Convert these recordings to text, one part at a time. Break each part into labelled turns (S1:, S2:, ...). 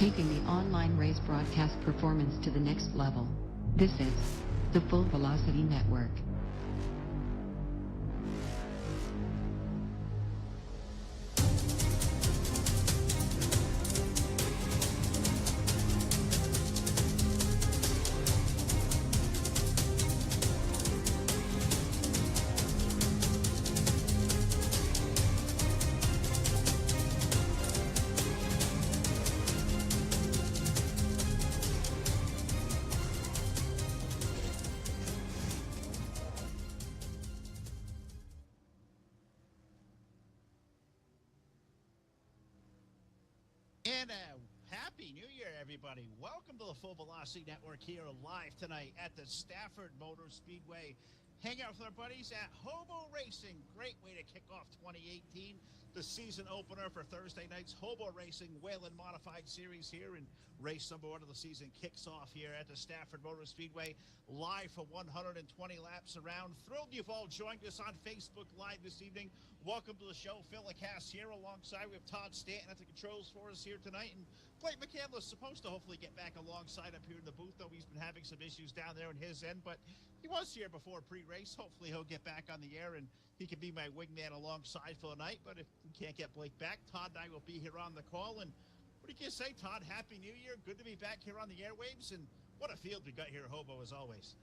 S1: taking the online race broadcast performance to the next level. This is the Full Velocity Network.
S2: And Happy New Year, everybody. Welcome to the Full Velocity Network here live tonight at the Stafford Speedway. Hang out with our buddies at Hobo Racing. Great way to kick off 2018. The season opener for Thursday night's Hobo Racing Whalen Modified Series here. And race number one of the season kicks off here at the Stafford Speedway. Live for 120 laps around. Thrilled you've all joined us on Facebook Live this evening. Welcome to the show. Phil Lacasse here alongside. We have Todd Stanton at the controls for us here tonight. And Blake McCandless supposed to hopefully get back alongside up here in the booth, though he's been having some issues down there on his end. But he was here before pre-race. Hopefully he'll get back on the air and he can be my wingman alongside for the night. But if we can't get Blake back, Todd and I will be here on the call. And what do you say, Todd? Happy New Year. Good to be back here on the airwaves. And what a field we got here at Hobo, as always.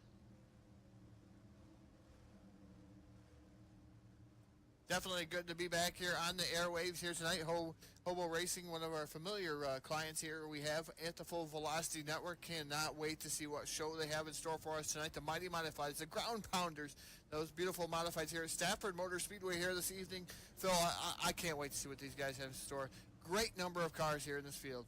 S3: Definitely good to be back here on the airwaves here tonight. Hobo Racing, one of our familiar clients here we have at the Full Velocity Network. Cannot wait to see what show they have in store for us tonight. The Mighty Modifieds, the Ground Pounders, those beautiful modifieds here at Stafford Speedway here this evening. Phil, I can't wait to see what these guys have in store. Great number of cars here in this field.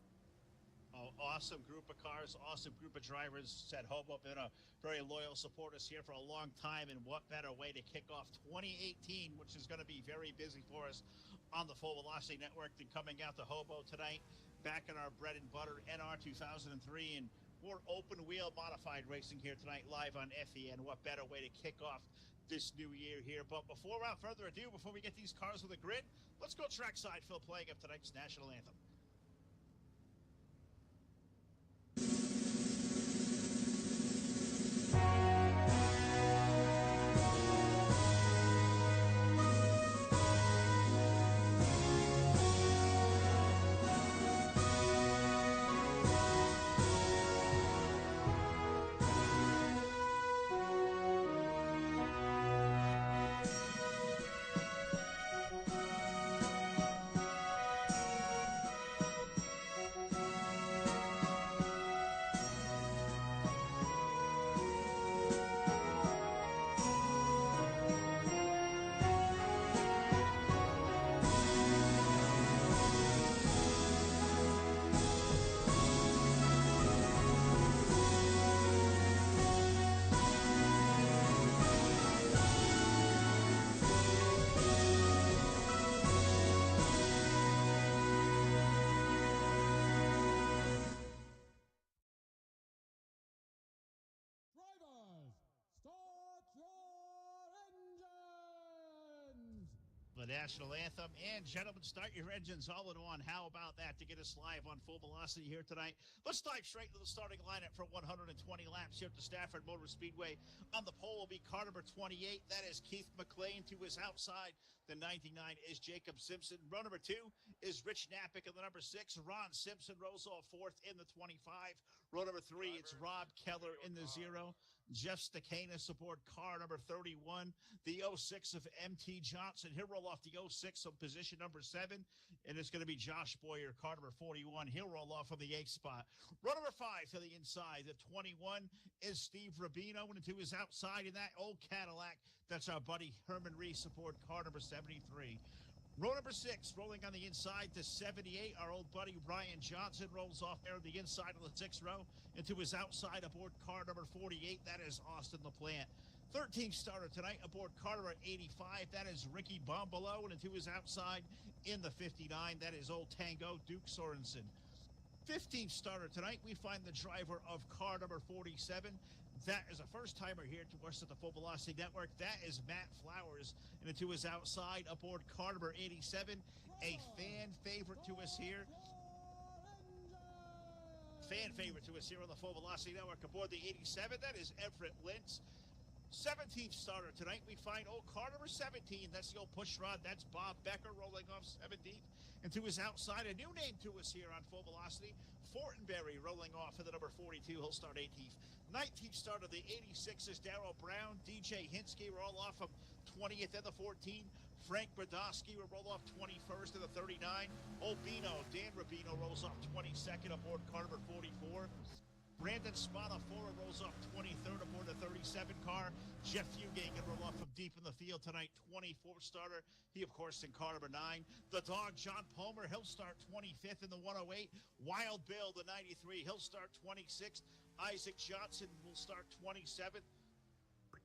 S2: Oh, awesome group of cars, awesome group of drivers. Said Hobo been a very loyal supporters here for a long time, and what better way to kick off 2018, which is going to be very busy for us on the Full Velocity Network, than coming out to Hobo tonight, back in our bread and butter NR 2003, and more open wheel modified racing here tonight live on FEN. What better way to kick off this new year here? But without further ado, before we get these cars on the grid, let's go trackside, Phil, playing up tonight's national anthem. The national anthem, and gentlemen, start your engines all in one. How about that to get us live on Full Velocity here tonight? Let's dive straight to the starting lineup for 120 laps here at the Stafford Speedway. On the pole will be car number 28. That is Keith McLean. To his outside, the 99 is Jacob Simpson. Row number 2 is Rich Knappick in the number 6. Ron Simpson rolls off fourth in the 25. Row number 3, it's Rob Keller in the 0. Jeff Stakanis aboard car number 31. The 06 of MT Johnson. He'll roll off the 06 on position number 7. And it's going to be Josh Boyer, car number 41. He'll roll off on the 8th spot. Row number 5 to the inside. The 21 is Steve Rubino. And to his outside in that old Cadillac, that's our buddy Herman Reese aboard car number 73. Row number 6, rolling on the inside to 78. Our old buddy Ryan Johnson rolls off there on the inside of the 6th row. And to his outside aboard car number 48, that is Austin LaPlante. 13th starter tonight aboard car number 85, that is Ricky Bombolo. And to his outside in the 59, that is old Tango Duke Sorensen. 15th starter tonight, we find the driver of car number 47. That is a first-timer here to us at the Full Velocity Network. That is Matt Flowers. And to his outside, aboard car number 87, a fan favorite to us here. fan favorite to us here on the Full Velocity Network aboard the 87. That is Everett Lentz. 17th starter tonight. We find old car number 17. That's the old push rod. That's Bob Becker rolling off 17th. And to his outside, a new name to us here on Full Velocity. Fortenberry rolling off in the number 42. He'll start 18th. 19th starter, the 86 is Darrell Brown. DJ Hinsky roll off from 20th and the 14. Frank Brodowski will roll off 21st and the 39. Obino, Dan Rubino rolls off 22nd aboard car number 44. Brandon Spadafora rolls off 23rd aboard the 37 car. Jeff Fugate can roll off from deep in the field tonight, 24th starter. He, of course, in car number 9. The dog, John Palmer, he'll start 25th in the 108. Wild Bill, the 93, he'll start 26th. Isaac Johnson will start 27th.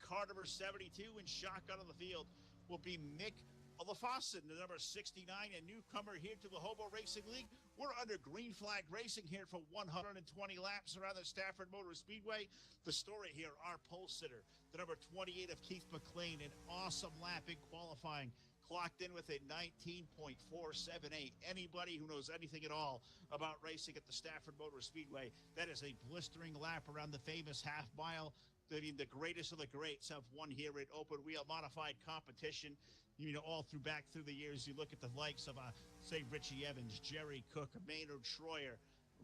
S2: Car number 72 and shotgun on the field will be Mick LaFossin, the number 69, a newcomer here to the Hobo Racing League. We're under green flag racing here for 120 laps around the Stafford Motor Speedway. The story here, our pole sitter, the number 28 of Keith McLean, an awesome lap in qualifying, clocked in with a 19.478. Anybody who knows anything at all about racing at the Stafford Motor Speedway, that is a blistering lap around the famous half mile. I mean, the greatest of the greats have won here at open wheel modified competition. You know, all back through the years, you look at the likes of, say, Richie Evans, Jerry Cook, Maynard Troyer.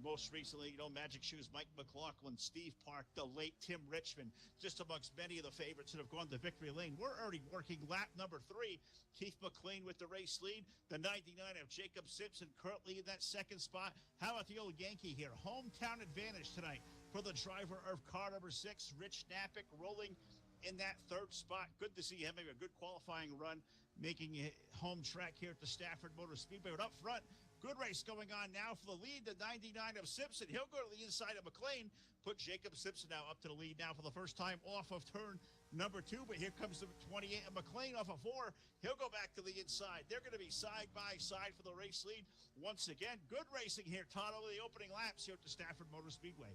S2: Most recently, you know, Magic Shoes, Mike McLaughlin, Steve Park, the late Tim Richmond, just amongst many of the favorites that have gone to victory lane. We're already working lap number 3. Keith McLean with the race lead. The 99 of Jacob Simpson currently in that second spot. How about the old Yankee here? Hometown advantage tonight for the driver of car number 6, Rich Knappick, rolling in that third spot. Good to see him make a good qualifying run, making it home track here at the Stafford Motor Speedway. But up front, good race going on now for the lead. The 99 of Simpson. He'll go to the inside of McLean. Put Jacob Simpson now up to the lead now for the first time off of turn number 2. But here comes the 28 of McLean off of 4. He'll go back to the inside. They're going to be side by side for the race lead. Once again, good racing here, Todd, over the opening laps here at the Stafford Motor Speedway.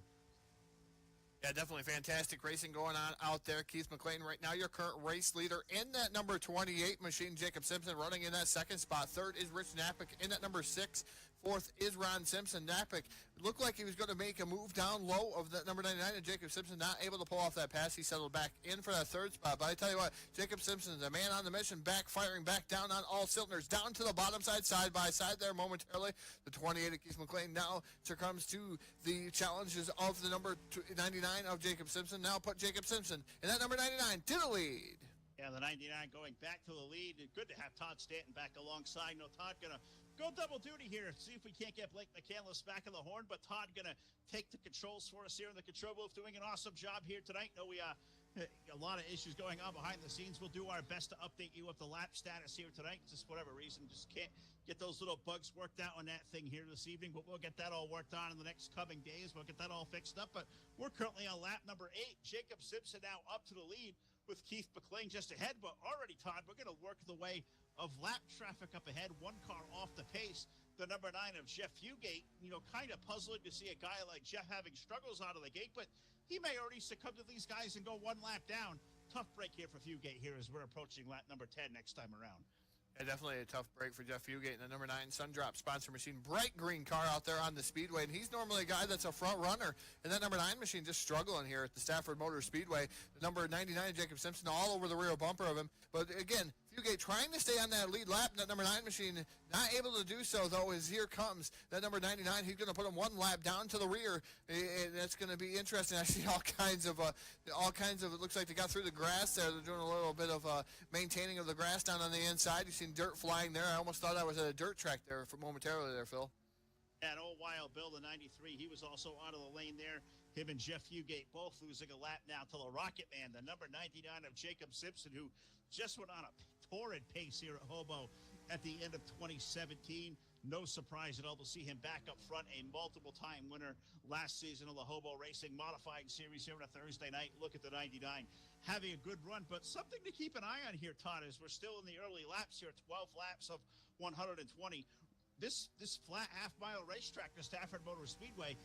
S3: Yeah, definitely fantastic racing going on out there. Keith McLean right now, your current race leader in that number 28 machine. Jacob Simpson running in that second spot. Third is Rich Knappick in that number 6. Fourth is Ron Simpson. Knappick looked like he was going to make a move down low of that number 99, and Jacob Simpson not able to pull off that pass. He settled back in for that third spot. But I tell you what, Jacob Simpson is a man on the mission, back firing, back down on all cylinders, down to the bottom side by side there momentarily. The 28 of Keith McLean now succumbs to the challenges of the number 99 of Jacob Simpson. Now put Jacob Simpson in that number 99 to the lead.
S2: Yeah, the 99 going back to the lead. Good to have Todd Stanton back alongside. No, Todd going to go double duty here. See if we can't get Blake McCandless back on the horn. But Todd going to take the controls for us here in the control booth, doing an awesome job here tonight. No, we a lot of issues going on behind the scenes. We'll do our best to update you with the lap status here tonight. Just whatever reason, just can't get those little bugs worked out on that thing here this evening. But we'll get that all worked on in the next coming days. We'll get that all fixed up. But we're currently on lap number 8. Jacob Simpson now up to the lead with Keith McLean just ahead. But already, Todd, we're going to work the way of lap traffic up ahead. One car off the pace. The number 9 of Jeff Fugate, you know, kind of puzzling to see a guy like Jeff having struggles out of the gate, but he may already succumb to these guys and go one lap down. Tough break here for Fugate here as we're approaching lap number 10 next time around.
S3: Yeah, definitely a tough break for Jeff Fugate and the number 9 Sundrop sponsor machine. Bright green car out there on the speedway, and he's normally a guy that's a front runner. And that number 9 machine just struggling here at the Stafford Motor Speedway. The number 99, Jacob Simpson, all over the rear bumper of him. But again, Fugate trying to stay on that lead lap. That number 9 machine not able to do so, though, as here comes that number 99. He's going to put him one lap down to the rear, and that's going to be interesting. I see all kinds of, it looks like they got through the grass there. They're doing a little bit of maintaining of the grass down on the inside. You've seen dirt flying there. I almost thought I was at a dirt track there for momentarily there, Phil.
S2: And old Wild Bill, the 93, he was also out of the lane there. Him and Jeff Fugate both losing a lap now to the Rocket Man, the number 99 of Jacob Simpson, who just went on a torrid pace here at Hobo at the end of 2017. No surprise at all to see him back up front, a multiple-time winner last season of the Hobo Racing Modified Series here on a Thursday night. Look at the 99 having a good run, but something to keep an eye on here, Todd, is we're still in the early laps here, 12 laps of 120. This flat half-mile racetrack, the Stafford Motor Speedway,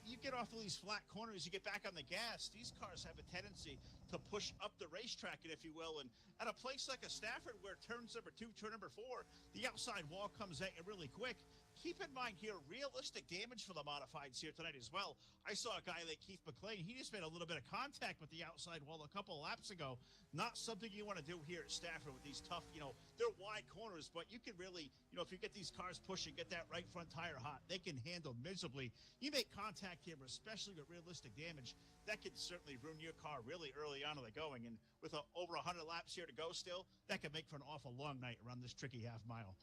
S2: you get off of these flat corners, you get back on the gas, these cars have a tendency to push up the racetrack, if you will. And at a place like a Stafford where turns number 2, turn number 4, the outside wall comes at you really quick, keep in mind here, realistic damage for the modifieds here tonight as well. I saw a guy like Keith McLean. He just made a little bit of contact with the outside wall a couple of laps ago. Not something you want to do here at Stafford with these tough, they're wide corners, but you can really, if you get these cars pushing, get that right front tire hot, they can handle miserably. You make contact here, especially with realistic damage, that could certainly ruin your car really early on in the going. And with over 100 laps here to go still, that could make for an awful long night around this tricky half mile.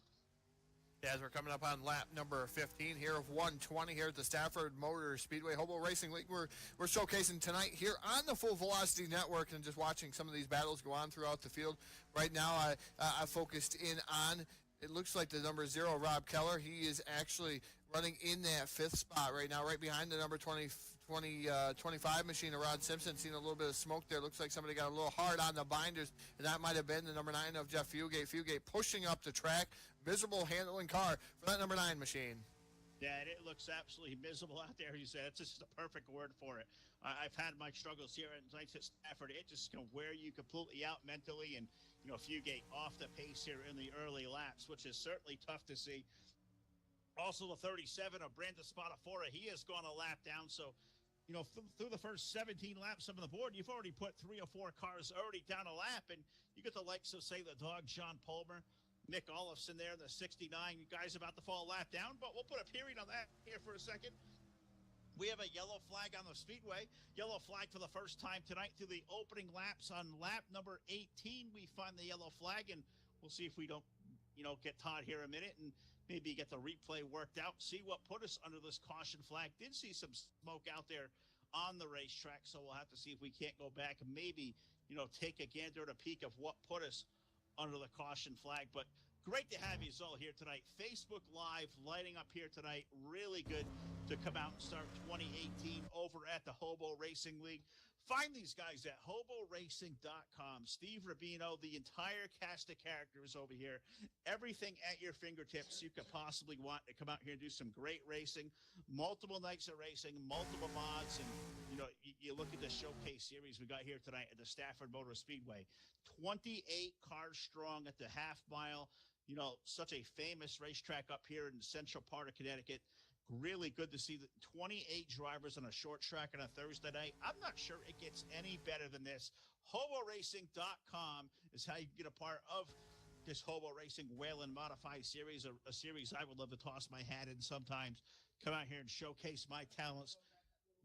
S3: As we're coming up on lap number 15 here of 120 here at the Stafford Motor Speedway Hobo Racing League. We're showcasing tonight here on the Full Velocity Network and just watching some of these battles go on throughout the field. Right now, I focused in on, it looks like the number 0, Rob Keller. He is actually running in that 5th spot right now, right behind the number 25 machine of Rod Simpson. Seen a little bit of smoke there. Looks like somebody got a little hard on the binders, and that might have been the number 9 of Jeff Fugate. Fugate pushing up the track. Miserable handling car for that number 9 machine.
S2: Yeah, it looks absolutely miserable out there. You said it's just a perfect word for it. I've had my struggles here at nights at Stafford. It just can wear you completely out mentally, and Fugate off the pace here in the early laps, which is certainly tough to see. Also, the 37 of Brandon Spadafora, he has gone a lap down. So, through the first 17 laps on the board, you've already put 3 or 4 cars already down a lap, and you get the likes of, say, the dog John Palmer, Nick Olofsson there, the 69. You guys about to fall a lap down, but we'll put a period on that here for a second. We have a yellow flag on the speedway. Yellow flag for the first time tonight through the opening laps. On lap number 18, we find the yellow flag, and we'll see if we don't, get Todd here a minute and maybe get the replay worked out, see what put us under this caution flag. Did see some smoke out there on the racetrack, so we'll have to see if we can't go back and maybe, take a gander at a peek of what put us under the caution flag. But great to have you all here tonight. Facebook Live lighting up here tonight. Really good to come out and start 2018 over at the Hobo Racing League. Find these guys at hoboracing.com. Steve Rubino, the entire cast of characters over here. Everything at your fingertips you could possibly want to come out here and do some great racing. Multiple nights of racing, multiple mods, and you look at the showcase series we got here tonight at the Stafford Motor Speedway. 28 cars strong at the half mile. Such a famous racetrack up here in the central part of Connecticut. Really good to see the 28 drivers on a short track on a Thursday night. I'm not sure it gets any better than this. HoboRacing.com is how you get a part of this Hobo Racing Whalen Modified Series, a series I would love to toss my hat in sometimes, come out here and showcase my talents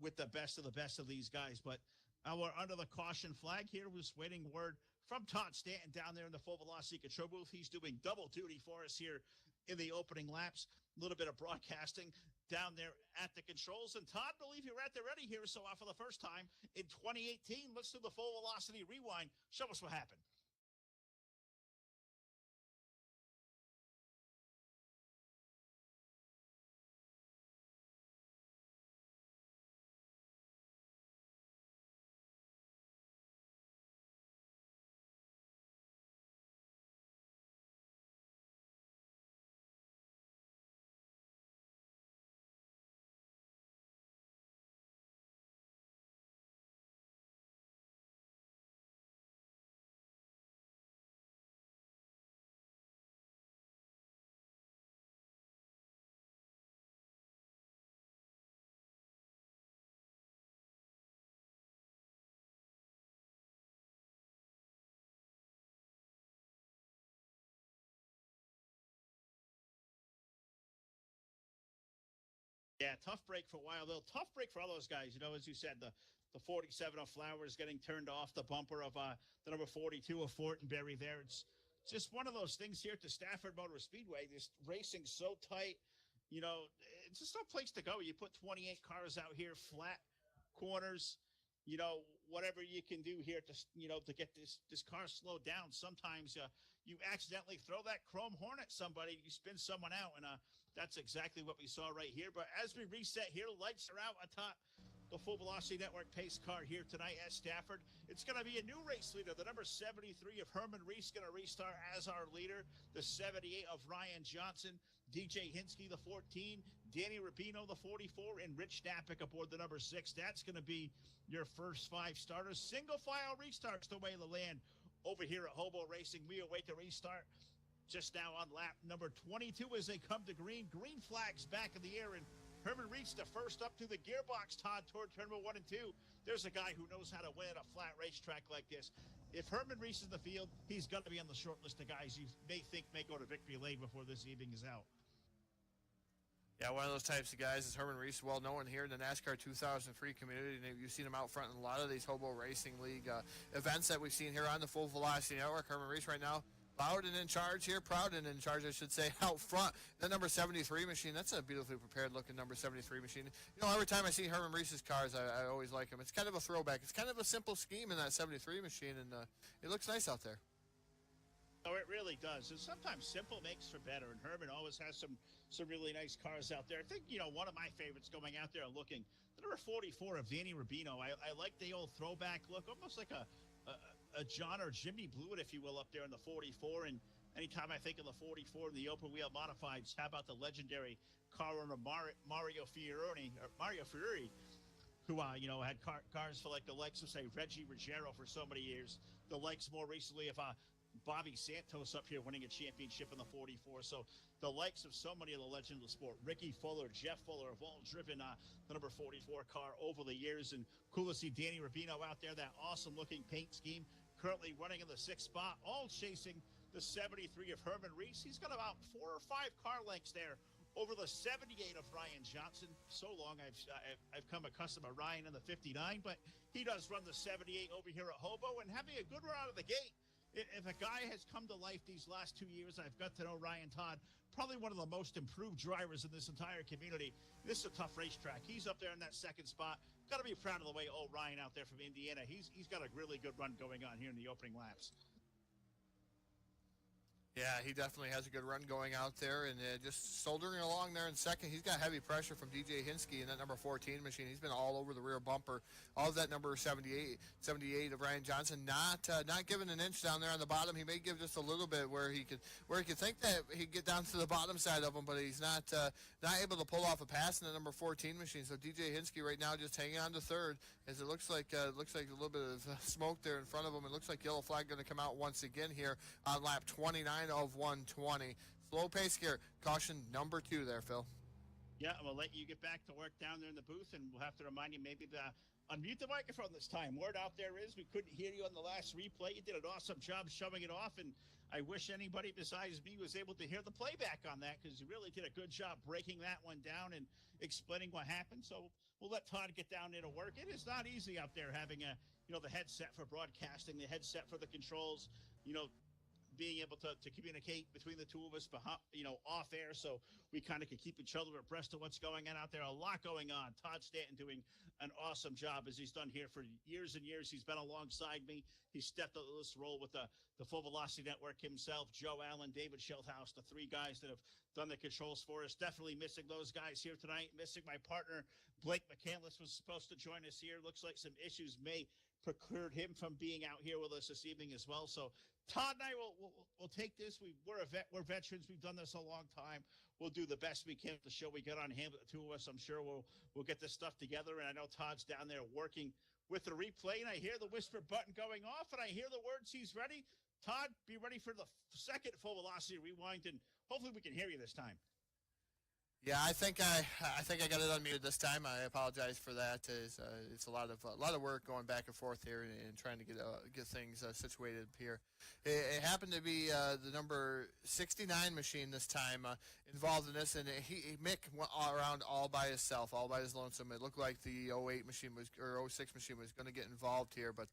S2: with the best of these guys. But we're under the caution flag here. We're just waiting word from Todd Stanton down there in the Full Velocity Control booth. He's doing double duty for us here in the opening laps. A little bit of broadcasting down there at the controls. And Todd, believe you're at the ready here. So for the first time in 2018, let's do the Full Velocity Rewind. Show us what happened. Yeah, tough break for a while, though. Tough break for all those guys. As you said, the 47 of Flowers getting turned off, the bumper of the number 42 of Fortenberry there. It's just one of those things here at the Stafford Motor Speedway. This racing so tight, it's just no place to go. You put 28 cars out here, flat corners, whatever you can do here to, to get this car slowed down. Sometimes you accidentally throw that chrome horn at somebody, you spin someone out, and that's exactly what we saw right here. But as we reset here, lights are out atop the Full Velocity Network pace car here tonight at Stafford. It's going to be a new race leader. The number 73 of Herman Reese going to restart as our leader. The 78 of Ryan Johnson, DJ Hinsky, the 14, Danny Rubino, the 44, and Rich Knappick aboard the number 6. That's going to be your first 5 starters. Single file restarts the way of the land over here at Hobo Racing. We await the restart. just now on lap number 22 as they come to green. Green flags back in the air, and Herman Reese the first up to the gearbox, Todd, toward turn number 1 and 2. There's a guy who knows how to win at a flat racetrack like this. If Herman Reese is in the field, he's going to be on the short list of guys you may think may go to victory lane before this evening is out.
S3: Yeah, one of those types of guys is Herman Reese, well known here in the NASCAR 2003 community. And you've seen him out front in a lot of these Hobo Racing League events that we've seen here on the Full Velocity Network. Herman Reese right now, loud and in charge here, proud and in charge, I should say, out front. That number 73 machine, that's a beautifully prepared looking number 73 machine. You know, every time I see Herman Reese's cars, I always like them. It's kind of a throwback. It's kind of a simple scheme in that 73 machine, and it looks nice out there.
S2: Oh, it really does. And sometimes simple makes for better. And Herman always has some really nice cars out there. I think, you know, one of my favorites going out there and looking, the number 44 of Danny Rubino. I like the old throwback look, almost like a John or Jimmy Blewett, if you will, up there in the 44. And anytime I think of the 44 in the open wheel modifieds, how about the legendary car owner Mario Fiori, who, you know, had cars for like the likes of, say, Reggie Ruggiero for so many years. The likes more recently of Bobby Santos up here winning a championship in the 44. So the likes of so many of the legends of the sport, Ricky Fuller, Jeff Fuller, have all driven the number 44 car over the years. And cool to see Danny Rubino out there, that awesome looking paint scheme, currently running in the 6th spot, all chasing the 73 of Herman Reese. He's got about 4 or 5 car lengths there over the 78 of Ryan Johnson. So long I've come accustomed to Ryan in the 59, but he does run the 78 over here at Hobo and having a good run out of the gate. If a guy has come to life these last 2 years, I've got to know Ryan Todd, probably one of the most improved drivers in this entire community. This is a tough racetrack. He's up there in that 2nd spot. Got to be proud of the way old Ryan out there from Indiana. He's got a really good run going on here in the opening laps.
S3: Yeah, he definitely has a good run going out there, and just soldering along there in second. He's got heavy pressure from DJ Hinsky in that number 14 machine. He's been all over the rear bumper. All of that number 78 of Ryan Johnson, not giving an inch down there on the bottom. He may give just a little bit where he could think that he'd get down to the bottom side of him, but he's not able to pull off a pass in the number 14 machine. So DJ Hinsky right now just hanging on to third, as it looks like a little bit of smoke there in front of him. It looks like yellow flag going to come out once again here on lap 29 of 120. Slow pace here. Caution number 2 there, Phil.
S2: Yeah, I'm going to let you get back to work down there in the booth, and we'll have to remind you maybe to unmute the microphone this time. Word out there is we couldn't hear you on the last replay. You did an awesome job showing it off, and I wish anybody besides me was able to hear the playback on that, because you really did a good job breaking that one down and explaining what happened. So we'll let Todd get down there to work. It is not easy out there having the headset for broadcasting, the headset for the controls, being able to communicate between the two of us, off air, so we kind of can keep each other abreast of what's going on out there. A lot going on. Todd Stanton doing an awesome job, as he's done here for years and years. He's been alongside me. He stepped up this role with the Full Velocity Network himself, Joe Allen, David Schildhouse, the 3 guys that have done the controls for us. Definitely missing those guys here tonight. Missing my partner, Blake McCandless, was supposed to join us here. Looks like some issues may preclude him from being out here with us this evening as well. So Todd and I will take this. We're veterans. We've done this a long time. We'll do the best we can with the show we got on hand with the 2 of us. I'm sure we'll get this stuff together. And I know Todd's down there working with the replay, and I hear the whisper button going off, and I hear the words he's ready. Todd, be ready for the second Full Velocity Rewind, and hopefully we can hear you this time.
S3: Yeah, I think I got it unmuted this time. I apologize for that. It's a lot of work going back and forth here and trying to get things situated here. It happened to be the number 69 machine this time involved in this, and Mick went around all by himself, all by his lonesome. It looked like the 08 machine or 06 machine was going to get involved here, but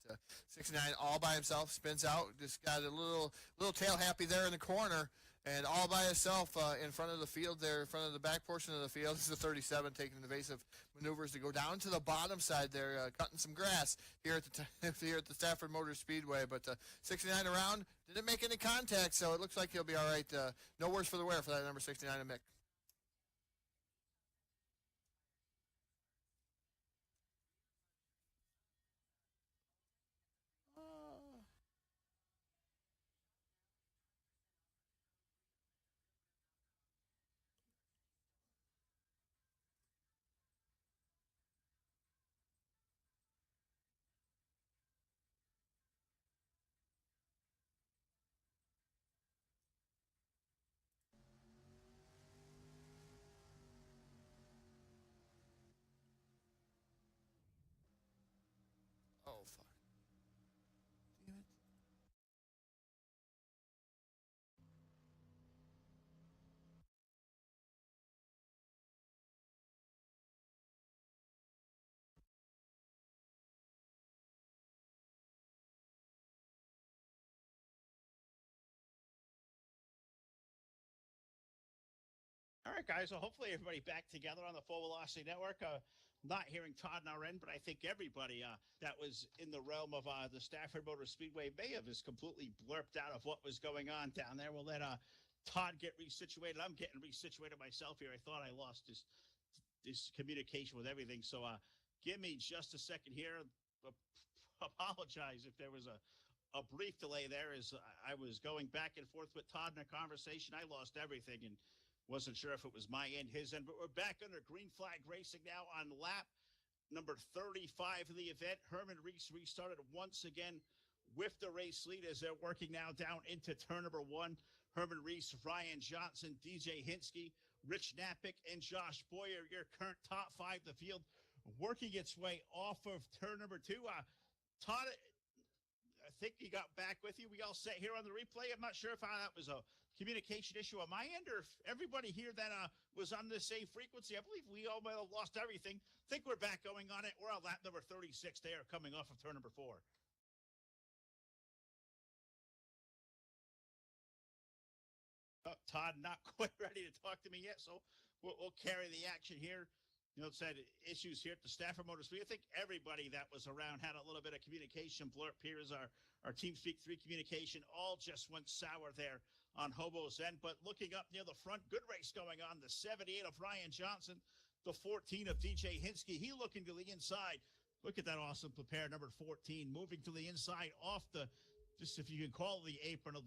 S3: 69 all by himself spins out, just got a little tail happy there in the corner. And all by itself in front of the field there, in front of the back portion of the field, is the 37 taking evasive maneuvers to go down to the bottom side there, cutting some grass here at the Stafford Speedway. But 69 around, didn't make any contact, so it looks like he'll be all right. No worse for the wear for that number 69 of Mick.
S2: right, guys. Well, hopefully everybody back together on the Full Velocity Network. Not hearing Todd on our end, but I think everybody that was in the realm of the Stafford Motor Speedway may have just completely blurped out of what was going on down there. We'll let Todd get resituated. I'm getting resituated myself here. I thought I lost this communication with everything. So give me just a second here. Apologize if there was a brief delay there as I was going back and forth with Todd in a conversation. I lost everything and wasn't sure if it was my end, his end, but we're back under green flag racing now on lap number 35 of the event. Herman Reese restarted once again with the race lead as they're working now down into turn number 1. Herman Reese, Ryan Johnson, DJ Hinsky, Rich Napick, and Josh Boyer, your current top 5 of the field, working its way off of turn number 2. Todd, I think he got back with you. We all sat here on the replay. I'm not sure if that was a communication issue on my end or if everybody here that was on the same frequency. I believe we all might have lost everything. Think we're back going on it. We're on lap number 36 there, coming off of turn number 4. Todd not quite ready to talk to me yet, so we'll carry the action here. You know, said issues here at the Stafford Motor Speedway. I think everybody that was around had a little bit of communication blurb here as our TeamSpeak 3 communication all just went sour there on Hobo's end. But looking up near the front, good race going on. The 78 of Ryan Johnson, the 14 of DJ Hinsky. He looking to the inside. Look at that awesome prepare, number 14, moving to the inside off the, just if you can call it the apron of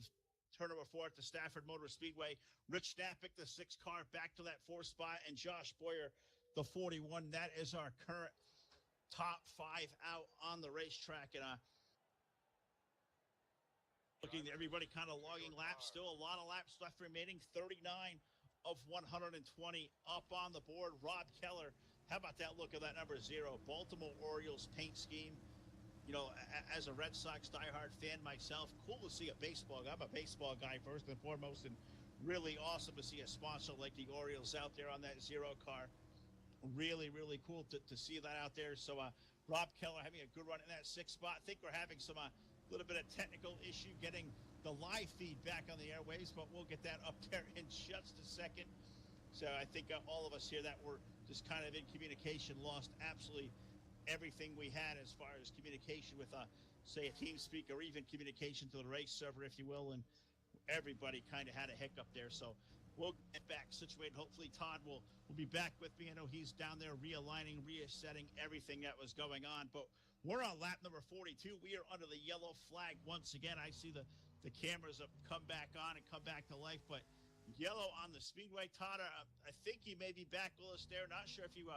S2: turn number 4 at the Stafford Motor Speedway. Rich Napick, the 6 car, back to that 4 spot, and Josh Boyer, the 41. That is our current top 5 out on the racetrack. And looking at everybody kind of logging laps, still a lot of laps left remaining. 39 of 120 up on the board. Rob Keller, how about that look at that number 0? Baltimore Orioles paint scheme. You know, as a Red Sox diehard fan myself, cool to see a baseball guy. I'm a baseball guy first and foremost, and really awesome to see a sponsor like the Orioles out there on that 0 car. Really, really cool to see that out there. So Rob Keller having a good run in that 6 spot. I think we're having some little bit of technical issue getting the live feed back on the airwaves, but we'll get that up there in just a second. So I think all of us here that were just kind of in communication lost absolutely everything we had as far as communication with, say, a TeamSpeak or even communication to the race server, if you will, and everybody kind of had a hiccup there. So we'll get back situated. Hopefully Todd will be back with me. I know he's down there realigning, resetting everything that was going on. But we're on lap number 42. We are under the yellow flag once again. I see the cameras have come back on and come back to life. But yellow on the speedway. Todd, I think you may be back with us there. Not sure if you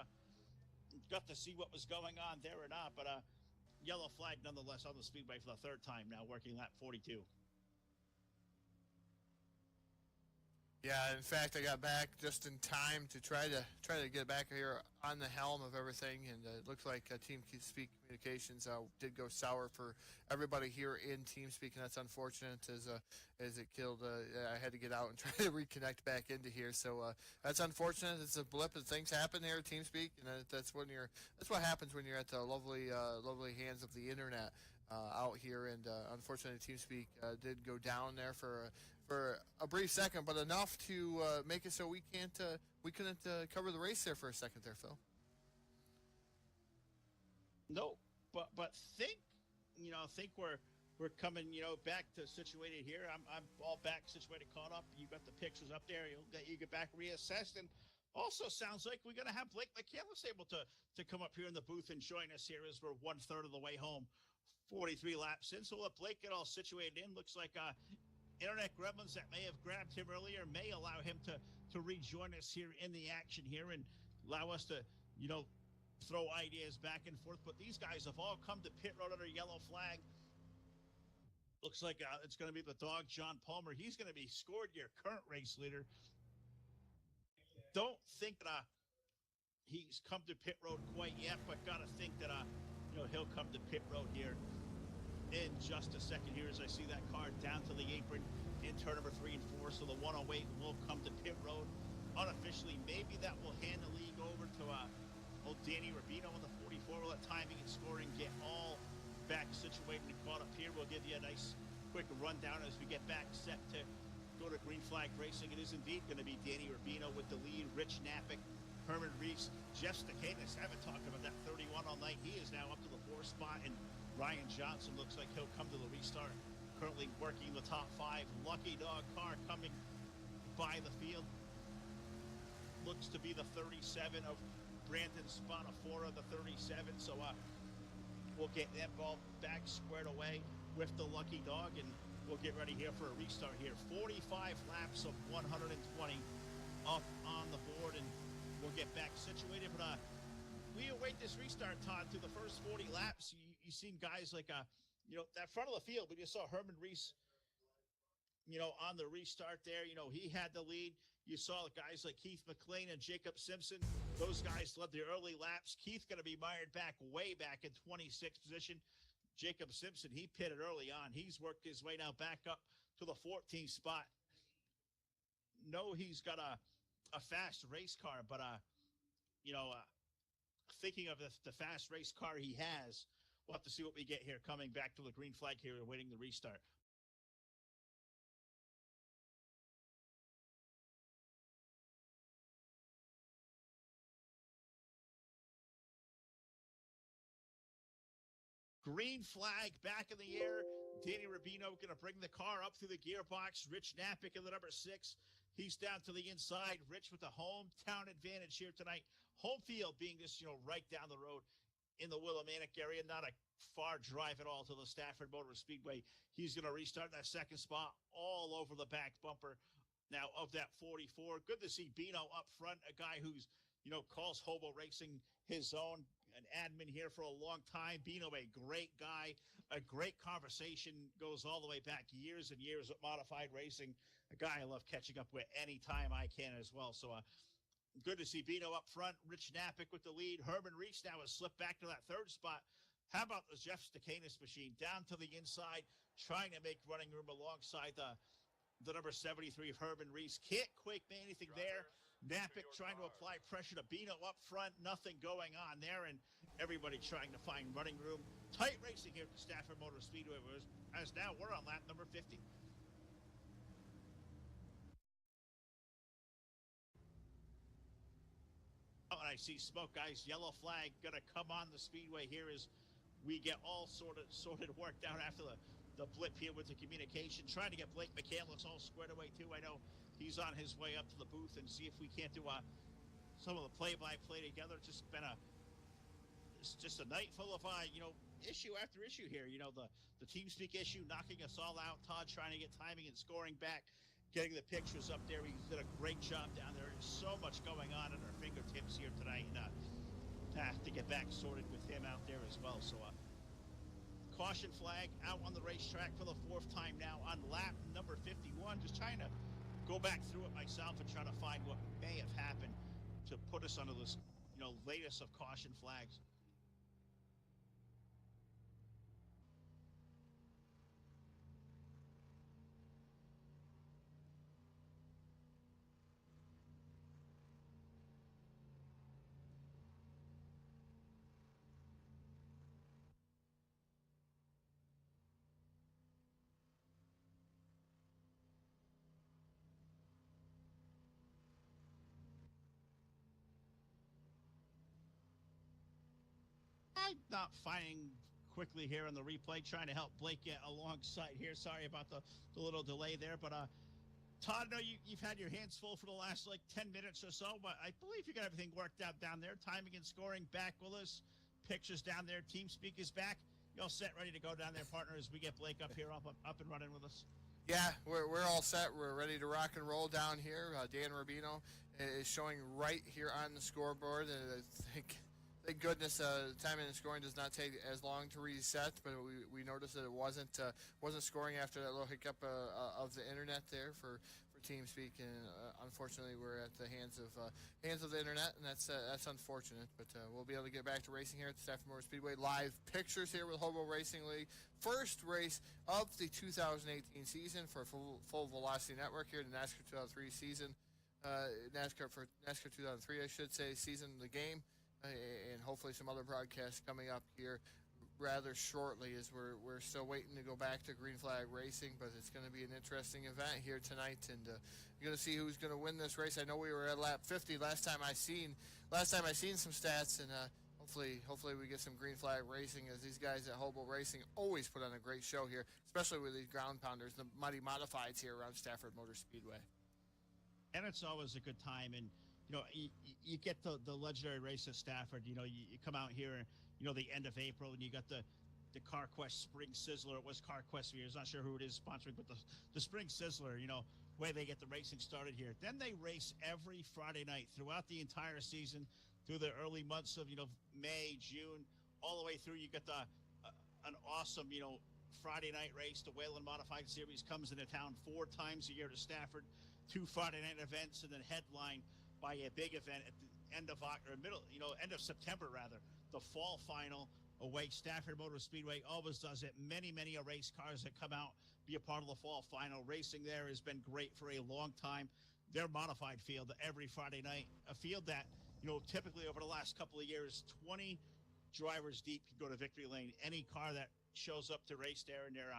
S2: got to see what was going on there or not. But yellow flag nonetheless on the speedway for the 3rd time now, working lap 42.
S3: Yeah, in fact, I got back just in time to try to get back here on the helm of everything, and it looks like TeamSpeak Communications did go sour for everybody here in TeamSpeak, and that's unfortunate as it killed. I had to get out and try to reconnect back into here, so that's unfortunate. It's a blip, and things happen here at TeamSpeak, and that's what happens when you're at the lovely hands of the internet out here. And unfortunately, TeamSpeak did go down there for a brief second, but enough to make it so we couldn't cover the race there for a second there, Phil.
S2: No, but think we're coming, back to situated here. I'm all back situated, caught up. You got the pictures up there. You get back reassessed, and also sounds like we're gonna have Blake McCandless able to come up here in the booth and join us here as we're 1/3 of the way home, 43 laps in. So we'll let Blake get all situated in. Looks like internet gremlins that may have grabbed him earlier may allow him to rejoin us here in the action here and allow us to, throw ideas back and forth. But these guys have all come to pit road under yellow flag. Looks like it's going to be the dog, John Palmer. He's going to be scored your current race leader. Don't think that he's come to pit road quite yet, but got to think that, he'll come to pit road here in just a second here as I see that car down to the apron in turn number 3 and 4. So the 108 will come to pit road unofficially. Maybe that will hand the league over to old Danny Rubino on the 44. We'll let timing and scoring get all back situated and caught up here. We'll give you a nice quick rundown as we get back set to go to Green Flag Racing. It is indeed going to be Danny Rubino with the lead, Rich Knappick, Herman Reese, Jeff Stakanis. Haven't talked about that 31 all night. He is now up to the 4th spot, and Ryan Johnson looks like he'll come to the restart. Currently working the top 5. Lucky Dog car coming by the field. Looks to be the 37 of Brandon Spadafora, the 37. So we'll get that ball back squared away with the Lucky Dog, and we'll get ready here for a restart here. 45 laps of 120 up on the board, and we'll get back situated. But we await this restart, Todd. Through the first 40 laps, you seen guys like that front of the field. We just saw Herman Reese, on the restart there. He had the lead. You saw guys like Keith McLean and Jacob Simpson. Those guys led the early laps. Keith going to be mired way back in 26th position. Jacob Simpson, he pitted early on. He's worked his way now back up to the 14th spot. No, he's got a fast race car, but thinking of the fast race car he has, we'll have to see what we get here coming back to the green flag here, awaiting the restart. Green flag back in the air. Danny Rubino going to bring the car up through the gearbox. Rich Knappick in the number 6. He's down to the inside. Rich with the hometown advantage here tonight. Home field being this, right down the road in the Willimantic area. Not a far drive at all to the Stafford Speedway. He's going to restart in that 2nd spot all over the back bumper now of that 44. Good to see Bino up front, a guy who's, calls Hobo Racing his own, an admin here for a long time. Bino, a great guy, a great conversation, goes all the way back years and years of modified racing. A guy I love catching up with anytime I can as well. So good to see Bino up front. Rich Knappick with the lead. Herman Reese now has slipped back to that 3rd spot. How about the Jeff Stakanis machine down to the inside, trying to make running room alongside the number 73 of Herman Reese. Can't quite make anything there. Knappick trying to apply pressure to Bino up front. Nothing going on there, and everybody trying to find running room. Tight racing here at the Stafford Speedway, as now we're on lap number 50. Oh, and I see smoke, guys. Yellow flag going to come on the speedway here as we get all sorted worked out after the blip here with the communication. Trying to get Blake McCandless all squared away, too. I know he's on his way up to the booth, and see if we can't do some of the play-by-play together. It's just a night full of, issue after issue here. The TeamSpeak issue knocking us all out. Todd trying to get timing and scoring back, getting the pictures up there. He did a great job down there. There's so much going on at our fingertips here tonight, and have to get back sorted with him out there as well. So caution flag out on the racetrack for the 4th time now on lap number 51. Just trying to go back through it myself and try to find what may have happened to put us under this, latest of caution flags. I'm not finding quickly here on the replay, trying to help Blake get alongside here. Sorry about the little delay there, but Todd, I know you've had your hands full for the last 10 minutes or so, but I believe you got everything worked out down there. Timing and scoring back with us. Pictures down there. TeamSpeak is back. You all set, ready to go down there, partner, as we get Blake up here, up and running with us?
S3: Yeah, we're all set. We're ready to rock and roll down here. Dan Rubino is showing right here on the scoreboard. Thank goodness timing and scoring does not take as long to reset, but we noticed that it wasn't scoring after that little hiccup of the internet there for TeamSpeak, and unfortunately we're at the hands of the internet, and that's unfortunate. But we'll be able to get back to racing here at the Stafford Speedway. Live pictures here with Hobo Racing League. First race of the 2018 season for Full Velocity Network here, the NASCAR 2003 season. NASCAR 2003, I should say, season of the game. And hopefully some other broadcasts coming up here rather shortly, as we're still waiting to go back to Green Flag Racing, but it's going to be an interesting event here tonight, and you're going to see who's going to win this race. I know we were at lap 50 last time I seen some stats, and hopefully we get some Green Flag Racing, as these guys at Hobo Racing always put on a great show here, especially with these ground pounders, the Mighty Modifieds here around Stafford Motor Speedway.
S2: And it's always a good time, and you get the legendary race at Stafford. You come out here, the end of April, and you got the CarQuest Spring Sizzler. It was CarQuest for years. Not sure who it is sponsoring, but the Spring Sizzler, way they get the racing started here. Then they race every Friday night throughout the entire season, through the early months of, May, June, all the way through. You get an awesome, Friday night race. The Whalen Modified Series comes into town 4 times a year to Stafford, 2 Friday night events, and then headline by a big event at the end of September rather. The fall final away. Stafford Motor Speedway always does it. Many race cars that come out, be a part of the fall final. Racing there has been great for a long time. Their modified field every Friday night, a field that, typically over the last couple of years, 20 drivers deep can go to victory lane. Any car that shows up to race there in their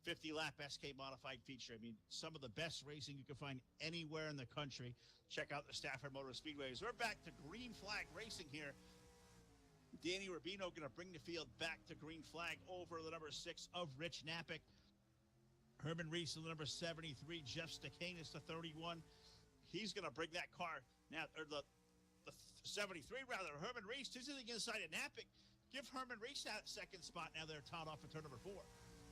S2: 50-lap SK modified feature. I mean, some of the best racing you can find anywhere in the country. Check out the Stafford Motor Speedways. We're back to Green Flag Racing here. Danny Rubino going to bring the field back to Green Flag over the number 6 of Rich Napick. Herman Reese, the number 73. Jeff Stakanis, the 31. He's going to bring that car now, or the 73 rather. Herman Reese, he's sitting inside of Napick. Give Herman Reese that second spot now there, Todd, off of turn number 4.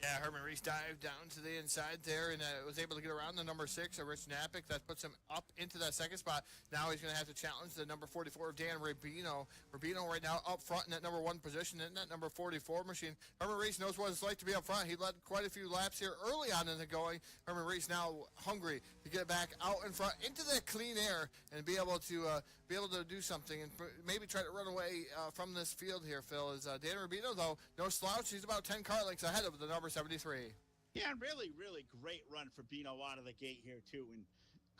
S3: Yeah, Herman Reese dived down to the inside there and was able to get around the number 6 of Rich Napick. That puts him up into that second spot. Now he's going to have to challenge the number 44 of Dan Rubino. Rubino right now up front in that number 1 position in that number 44 machine. Herman Reese knows what it's like to be up front. He led quite a few laps here early on in the going. Herman Reese now hungry to get back out in front into that clean air and be able to do something and maybe try to run away from this field here, Phil. Is Dan Rubino, though, no slouch. He's about 10 car lengths ahead of the number 73.
S2: Yeah, and really great run for Bino out of the gate here, too. And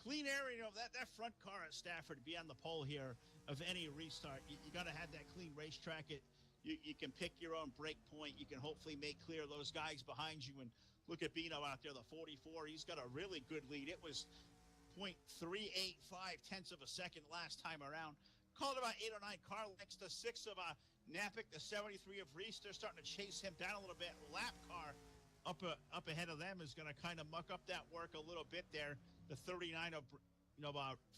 S2: clean air, that front car at Stafford to be on the pole here of any restart. You got to have that clean racetrack. You can pick your own break point. You can hopefully make clear those guys behind you. And look at Bino out there, the 44. He's got a really good lead. It was 0.385 tenths of a second last time around. Called about 8 or 9 car lengths. The 6 of Napick, the 73 of Reese, they're starting to chase him down a little bit. Lap car up ahead of them is going to kind of muck up that work a little bit there. The 39 of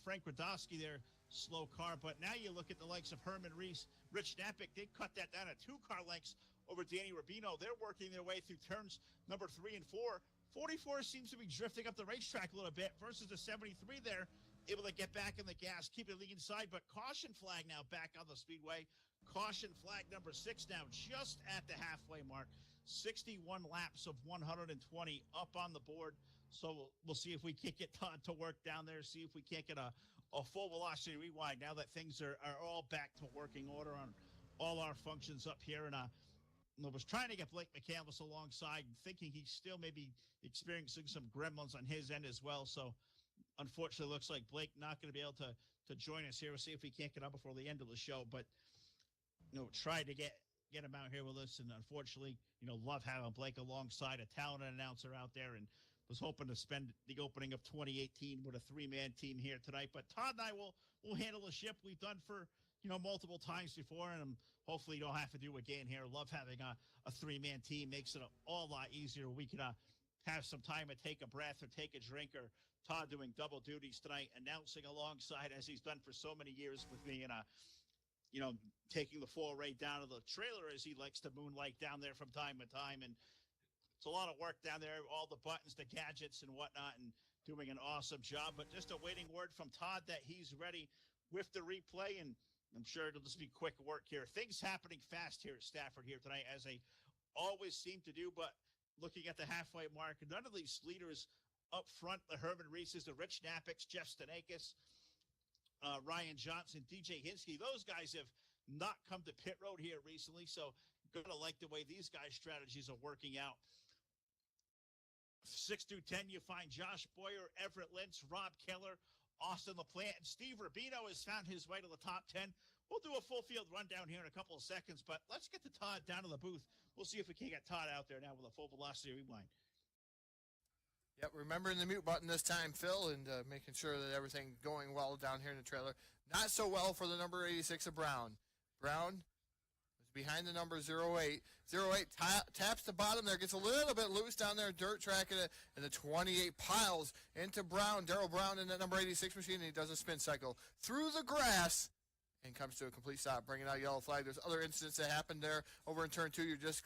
S2: Frank Radowski there, slow car. But now you look at the likes of Herman Reese, Rich Napick. They cut that down at 2 car lengths over Danny Rubino. They're working their way through turns number 3 and 4. 44 seems to be drifting up the racetrack a little bit versus the 73 there, able to get back in the gas, keep it inside. But caution flag now back on the speedway. Caution flag number 6 now just at the halfway mark. 61 laps of 120 up on the board. So we'll see if we can't get Todd to work down there, see if we can't get a full velocity rewind now that things are all back to working order on all our functions up here. And I was trying to get Blake McCandless alongside, thinking he's still maybe experiencing some gremlins on his end as well. So unfortunately, looks like Blake not going to be able to join us here. We'll see if we can't get up before the end of the show. But try to get him out here with us. And unfortunately, love having Blake alongside a talented announcer out there, and was hoping to spend the opening of 2018 with a 3-man team here tonight. But Todd and I will handle the ship. We've done for multiple times before, and hopefully don't have to do again here. Love having a 3-man team. Makes it all lot easier. We can have some time to take a breath or take a drink, or Todd doing double duties tonight, announcing alongside as he's done for so many years with me, and taking the foray down to the trailer as he likes to moonlight down there from time to time. And it's a lot of work down there, all the buttons, the gadgets and whatnot, and doing an awesome job. But just awaiting word from Todd that he's ready with the replay, and I'm sure it'll just be quick work here. Things happening fast here at Stafford here tonight, as they always seem to do. But looking at the halfway mark, none of these leaders up front, the Herman Reeses, the Rich Napicks, Jeff Stanakis, Ryan Johnson, DJ Hinsky, those guys have not come to pit road here recently, so gonna like the way these guys' strategies are working out. 6 through 10, you find Josh Boyer, Everett Lentz, Rob Keller, Austin LaPlante, and Steve Rubino has found his way to the top 10. We'll do a full field rundown here in a couple of seconds, but let's get to Todd down to the booth we'll see if we can get Todd out there now with a full velocity rewind.
S3: Yep, remembering the mute button this time, Phil, and making sure that everything going well down here in the trailer. Not so well for the number 86 of Brown. Brown is behind the number 08. 08 taps the bottom there, gets a little bit loose down there, dirt tracking it, and the 28 piles into Brown. Darrell Brown in that number 86 machine, and he does a spin cycle through the grass and comes to a complete stop, bringing out yellow flag. There's other incidents that happened there over in turn 2. You're just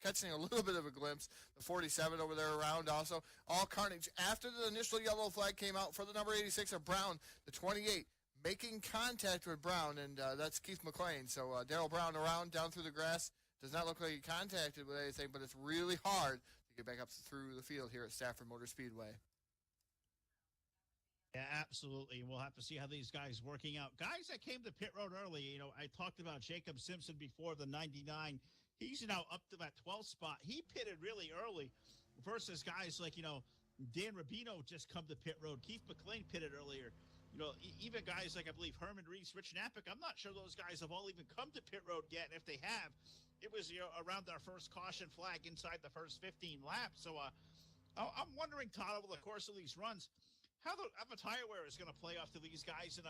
S3: catching a little bit of a glimpse. The 47 over there around also. All carnage. After the initial yellow flag came out for the number 86 of Brown, the 28 making contact with Brown, and that's Keith McLean. So Darrell Brown around down through the grass. Does not look like he contacted with anything, but it's really hard to get back up through the field here at Stafford Motor Speedway.
S2: Yeah, absolutely. We'll have to see how these guys working out. Guys that came to pit road early, you know, I talked about Jacob Simpson before, the 99. He's now up to that 12th spot. He pitted really early versus guys like, you know, Dan Rubino just come to pit road. Keith McLean pitted earlier. You know, even guys like, I believe, Herman Reese, Rich Knappick, I'm not sure those guys have all even come to pit road yet. And if they have, it was, you know, around our first caution flag inside the first 15 laps. So I'm wondering, Todd, over the course of these runs, how the tire wear is going to play off to these guys. And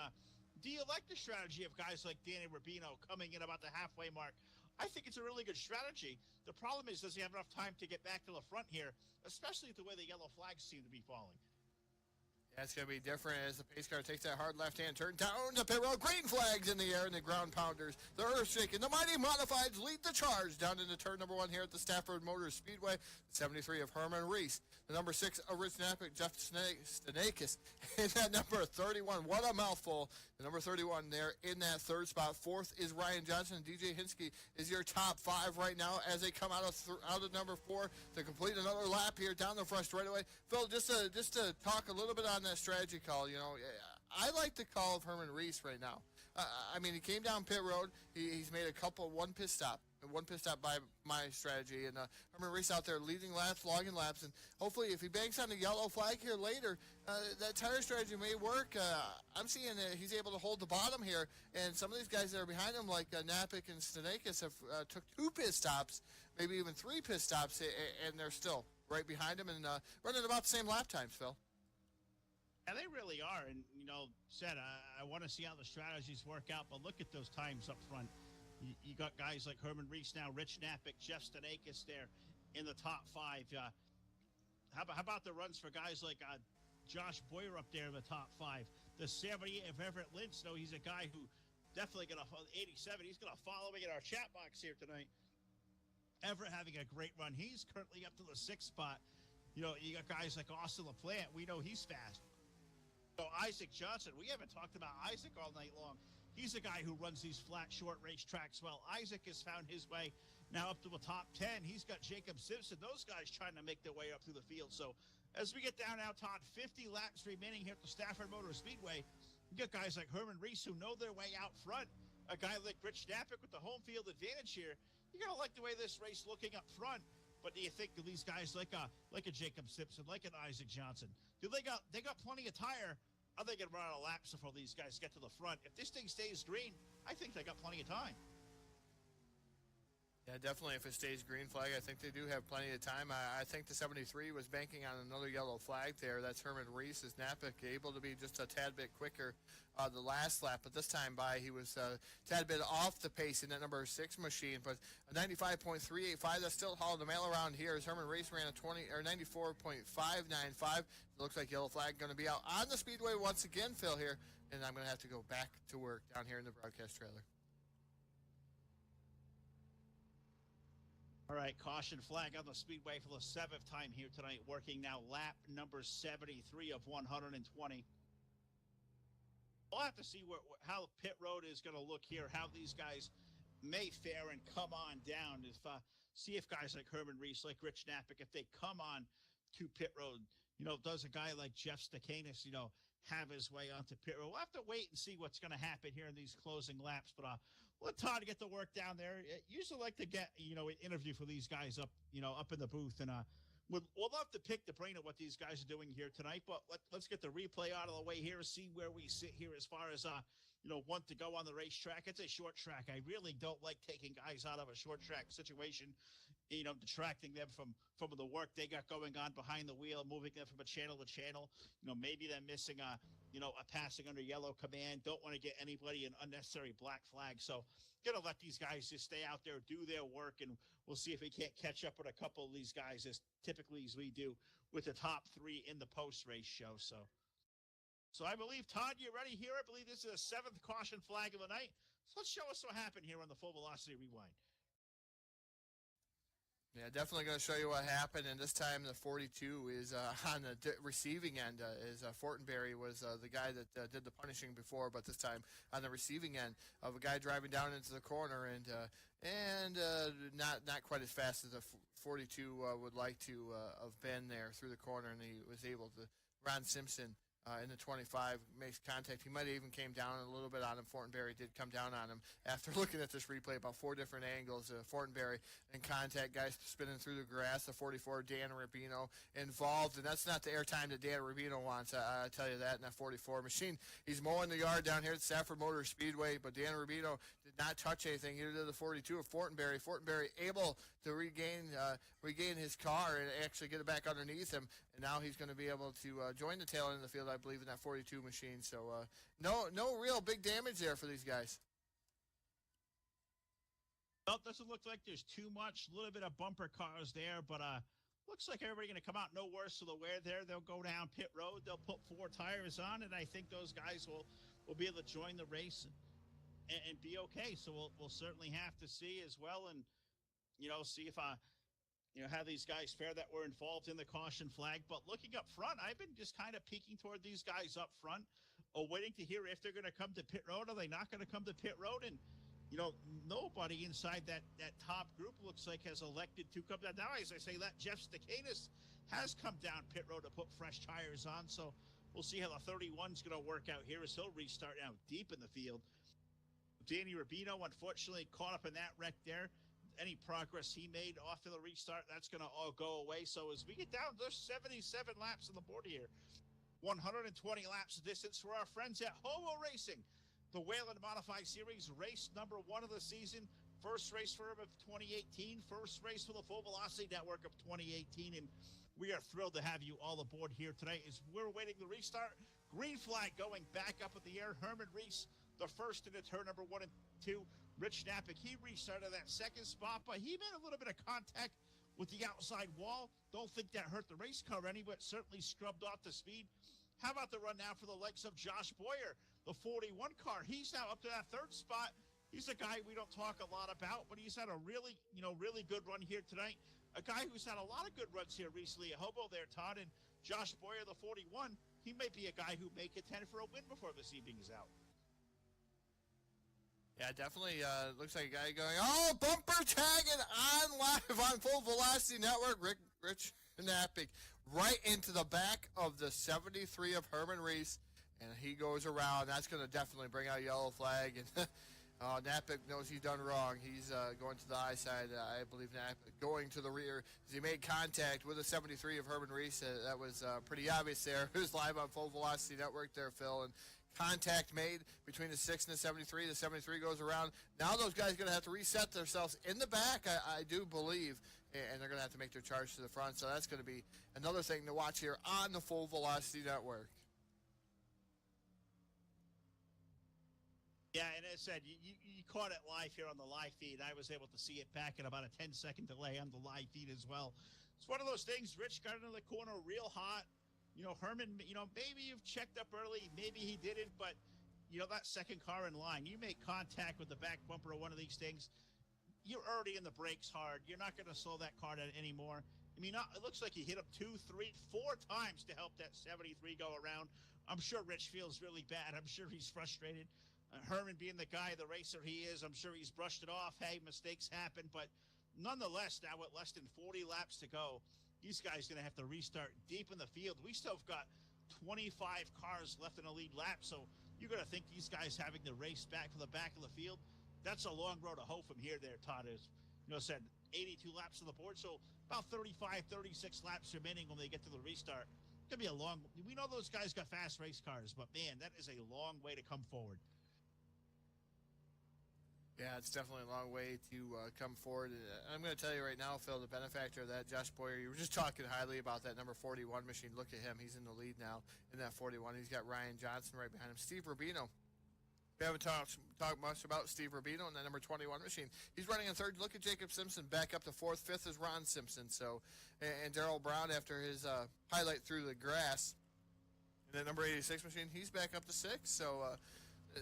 S2: do you like the strategy of guys like Danny Rubino coming in about the halfway mark? I think it's a really good strategy. The problem is, does he have enough time to get back to the front here, especially the way the yellow flags seem to be falling?
S3: Yeah, it's going to be different as the pace car takes that hard left-hand turn down the pit road. Green flags in the air and the ground pounders. The earth shaking. The mighty modifieds lead the charge down into turn number 1 here at the Stafford Motor Speedway. The 73 of Herman Reese. The number 6 of Rich Knappick, Jeff Stanakis. And that number 31. What a mouthful. The number 31 there in that third spot. 4th is Ryan Johnson. DJ Hinsky is your top 5 right now as they come out of number 4 to complete another lap here down the front straightaway. Phil, just to talk a little bit on that strategy call, you know, I like the call of Herman Reese right now. I mean, he came down pit road. He's made one pit stop by my strategy, and Herman Reese out there leading laps, logging laps, and hopefully if he banks on the yellow flag here later, that tire strategy may work. I'm seeing that he's able to hold the bottom here, and some of these guys that are behind him, like Knappick and Stanakis, have took 2 pit stops, maybe even 3 pit stops, and they're still right behind him and running about the same lap times, Phil.
S2: Yeah, they really are. And, you know, I want to see how the strategies work out, but look at those times up front. You got guys like Herman Reese now, Rich Knappick, Jeff Stanakis there in the top 5. How about the runs for guys like Josh Boyer up there in the top 5? The 70 of Everett Lynch, though, he's a guy who definitely going to, 87, he's going to follow me in our chat box here tonight. Everett having a great run. He's currently up to the 6th spot. You know, you got guys like Austin LaPlante. We know he's fast. So Isaac Johnson, we haven't talked about Isaac all night long. He's a guy who runs these flat, short race tracks well. Isaac has found his way now up to the top 10. He's got Jacob Simpson. Those guys trying to make their way up through the field. So as we get down now, Todd, 50 laps remaining here at the Stafford Motor Speedway. You got guys like Herman Reese who know their way out front. A guy like Rich Knappick with the home field advantage here. You're going to like the way this race looking up front. But do you think of these guys like a Jacob Simpson, like an Isaac Johnson? They got plenty of tire? Are they going to run out of laps before these guys get to the front? If this thing stays green, I think they got plenty of time.
S3: Yeah, definitely. If it stays green flag, I think they do have plenty of time. I think the 73 was banking on another yellow flag there. That's Herman Reese. Is Knappick able to be just a tad bit quicker the last lap? But this time by, he was a tad bit off the pace in that number 6 machine. But a 95.385, that's still hauling the mail around here. As Herman Reese ran a 94.595. It looks like yellow flag going to be out on the speedway once again, Phil, here. And I'm going to have to go back to work down here in the broadcast trailer.
S2: All right, caution flag on the speedway for the 7th time here tonight, working now lap number 73 of 120. We'll have to see how pit road is going to look here, how these guys may fare and come on down. See if guys like Herman Reese, like Rich Knappick, if they come on to pit road, you know, does a guy like Jeff Stanakis, you know, have his way onto pit road? We'll have to wait and see what's going to happen here in these closing laps, but let Todd get the work down there. Usually like to get, you know, an interview for these guys up, you know, up in the booth, and We'll love to pick the brain of what these guys are doing here tonight, but let's get the replay out of the way here, see where we sit here as far as want to go on the racetrack. It's a short track. I really don't like taking guys out of a short track situation, detracting them from the work they got going on behind the wheel, moving them from a channel to channel. Maybe they're missing a passing under yellow command. Don't want to get anybody an unnecessary black flag. So gonna let these guys just stay out there, do their work, and we'll see if we can't catch up with a couple of these guys as typically as we do with the top three in the post-race show. So I believe, Todd, you're ready here. I believe this is the seventh caution flag of the night. So let's show us what happened here on the Full Velocity Rewind.
S3: Yeah, definitely going to show you what happened, and this time the 42 is on the receiving end. Fortenberry was the guy that did the punishing before, but this time on the receiving end of a guy driving down into the corner, and not quite as fast as the 42 would like to have been there through the corner, and he was able to. Ron Simpson in the 25 makes contact. He might have even came down a little bit on him. Fortenberry did come down on him after looking at this replay about four different angles. Fortenberry in contact, guys spinning through the grass. The 44, Dan Rubino involved, and that's not the airtime that Dan Rubino wants. I tell you that in that 44 machine. He's mowing the yard down here at Stafford Speedway, but Dan Rubino did not touch anything. Either did the 42 of Fortenberry. Fortenberry able to regain his car and actually get it back underneath him, and now he's going to be able to join the tail end of the field, I believe, in that 42 machine. So no real big damage there for these guys.
S2: Well, it doesn't look like there's too much. A little bit of bumper cars there, but looks like everybody going to come out no worse for the wear there. They'll go down pit road. They'll put four tires on, and I think those guys will be able to join the race and be okay. So we'll certainly have to see as well, and see if how these guys fare that were involved in the caution flag. But looking up front, I've been just kind of peeking toward these guys up front, waiting to hear if they're going to come to pit road. Are they not going to come to pit road? And nobody inside that top group looks like has elected to come down. Now, as I say that, Jeff Stakanis has come down pit road to put fresh tires on. So we'll see how the 31's going to work out here as he'll restart now deep in the field. Danny Rubino, unfortunately, caught up in that wreck there. Any progress he made after the restart, that's going to all go away. So as we get down, there's 77 laps on the board here. 120 laps distance for our friends at Hobo Racing. The Whelen Modified Series, race number 1 of the season. First race for him of 2018. First race for the Full Velocity Network of 2018. And we are thrilled to have you all aboard here today as we're waiting the restart. Green flag going back up in the air. Herman Reese, the first into turn number 1 and 2. Rich Knappick, he restarted that second spot, but he made a little bit of contact with the outside wall. Don't think that hurt the race car any, but certainly scrubbed off the speed. How about the run now for the likes of Josh Boyer, the 41 car? He's now up to that third spot. He's a guy we don't talk a lot about, but he's had a really good run here tonight. A guy who's had a lot of good runs here recently. A Hobo there, Todd, and Josh Boyer, the 41, he might be a guy who may contend for a win before this evening is out.
S3: Yeah, definitely looks like a guy going, bumper tagging on live on Full Velocity Network. Rich Knappick right into the back of the 73 of Herman Reese, and he goes around. That's going to definitely bring out a yellow flag, and Knappick knows he's done wrong. He's going to the high side. I believe Knappick going to the rear as he made contact with the 73 of Herman Reese. That was pretty obvious there. It was live on Full Velocity Network there, Phil, and contact made between the 6 and the 73. The 73 goes around. Now those guys are going to have to reset themselves in the back, I do believe, and they're going to have to make their charge to the front. So that's going to be another thing to watch here on the Full Velocity Network.
S2: Yeah, and as I said, you caught it live here on the live feed. I was able to see it back in about a 10-second delay on the live feed as well. It's one of those things. Rich got into the corner real hot. Herman, maybe you've checked up early. Maybe he didn't, but, that second car in line, you make contact with the back bumper of one of these things, you're already in the brakes hard. You're not going to slow that car down anymore. I mean, it looks like he hit him 2, 3, 4 times to help that 73 go around. I'm sure Rich feels really bad. I'm sure he's frustrated. Herman being the guy, the racer he is, I'm sure he's brushed it off. Hey, mistakes happen. But nonetheless, now with less than 40 laps to go, these guys are going to have to restart deep in the field. We still have got 25 cars left in the lead lap, so you're going to think these guys having to race back to the back of the field. That's a long road to hoe from here there, Todd. Is said 82 laps on the board, so about 35, 36 laps remaining when they get to the restart. It's going to be a long, we know those guys got fast race cars, but man, that is a long way to come forward.
S3: Yeah, it's definitely a long way to come forward. I'm going to tell you right now, Phil, the benefactor of that, Josh Boyer, you were just talking highly about that number 41 machine. Look at him. He's in the lead now in that 41. He's got Ryan Johnson right behind him. Steve Rubino. We haven't talked much about Steve Rubino in that number 21 machine. He's running in third. Look at Jacob Simpson back up to fourth. Fifth is Ron Simpson. So, and Darrell Brown after his highlight through the grass. And that number 86 machine, he's back up to sixth. So,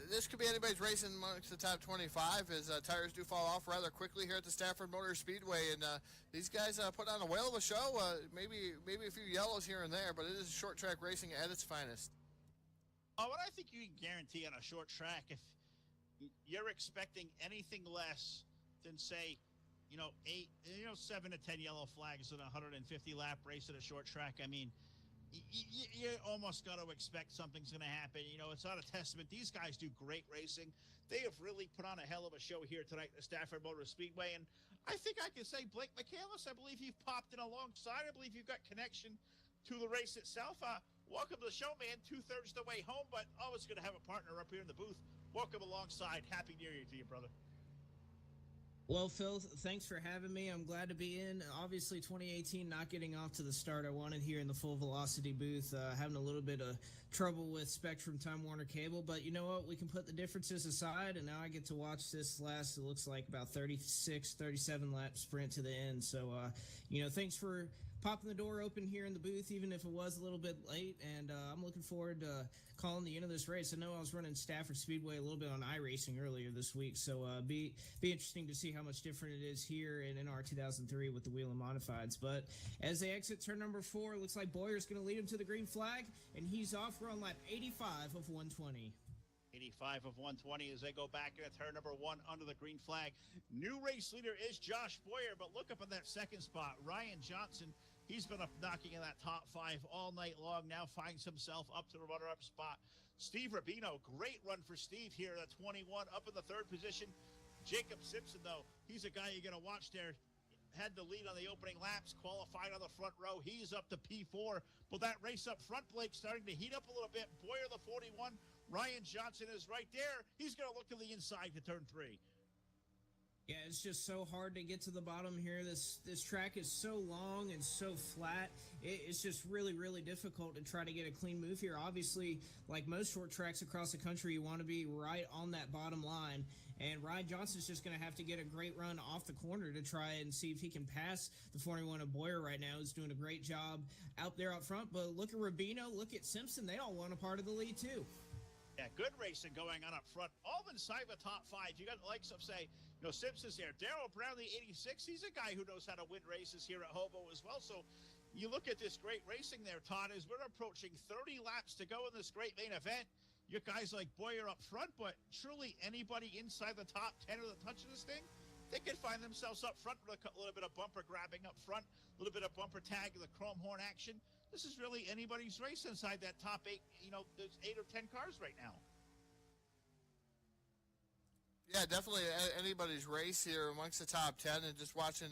S3: this could be anybody's race amongst the top 25 as tires do fall off rather quickly here at the Stafford Speedway. And these guys put on a whale of a show. Maybe a few yellows here and there, but it is short track racing at its finest.
S2: Oh, what I think you can guarantee on a short track, if you're expecting anything less than, say, 7 to 10 yellow flags in a 150 lap race at a short track, I mean, you almost got to expect something's going to happen. It's not a testament. These guys do great racing. They have really put on a hell of a show here tonight at the Stafford Speedway. And I think I can say, Blake Michaelis, I believe you've popped in alongside. I believe you've got connection to the race itself. Welcome to the show, man. 2/3 the way home, but always going to have a partner up here in the booth. Welcome alongside. Happy New Year to you, brother.
S4: Well, Phil, thanks for having me. I'm glad to be in. Obviously, 2018 not getting off to the start I wanted here in the Full Velocity booth. Having a little bit of trouble with Spectrum Time Warner Cable, but you know what? We can put the differences aside, and now I get to watch this last, it looks like about 36, 37 lap sprint to the end. So, thanks for popping the door open here in the booth, even if it was a little bit late, and I'm looking forward to calling the end of this race. I know I was running Stafford Speedway a little bit on iRacing earlier this week, so be interesting to see how much different it is here in NR 2003 with the wheel and modifieds. But as they exit turn number 4, it looks like Boyer's going to lead him to the green flag, and he's off. We're on lap 85 of 120.
S2: 85 of 120 as they go back into turn number 1 under the green flag. New race leader is Josh Boyer, but look up in that second spot. Ryan Johnson, he's been up knocking in that top 5 all night long, now finds himself up to the runner-up spot. Steve Rubino, great run for Steve here at 21, up in the 3rd position. Jacob Simpson, though, he's a guy you're going to watch there. Had the lead on the opening laps, qualified on the front row. He's up to P4. But that race up front, Blake, starting to heat up a little bit. Boyer, the 41. Ryan Johnson is right there. He's going to look to the inside to turn 3.
S4: Yeah, it's just so hard to get to the bottom here. This track is so long and so flat. It's just really, really difficult to try to get a clean move here. Obviously, like most short tracks across the country, you want to be right on that bottom line. And Ryan Johnson's just going to have to get a great run off the corner to try and see if he can pass the 41 of Boyer right now. He's doing a great job out there up front. But look at Rubino, look at Simpson. They all want a part of the lead, too.
S2: Yeah, good racing going on up front. All inside the top 5. You got the likes of, say, Simpson's there. Darrell Brown, the 86. He's a guy who knows how to win races here at Hobo as well. So you look at this great racing there, Todd, as we're approaching 30 laps to go in this great main event. You guys like Boyer up front, but truly anybody inside the top 10 of the touch of this thing, they can find themselves up front with a little bit of bumper grabbing up front, a little bit of bumper tag, the chrome horn action. This is really anybody's race inside that top 8, there's 8 or 10 cars right now.
S3: Yeah, definitely anybody's race here amongst the top 10, and just watching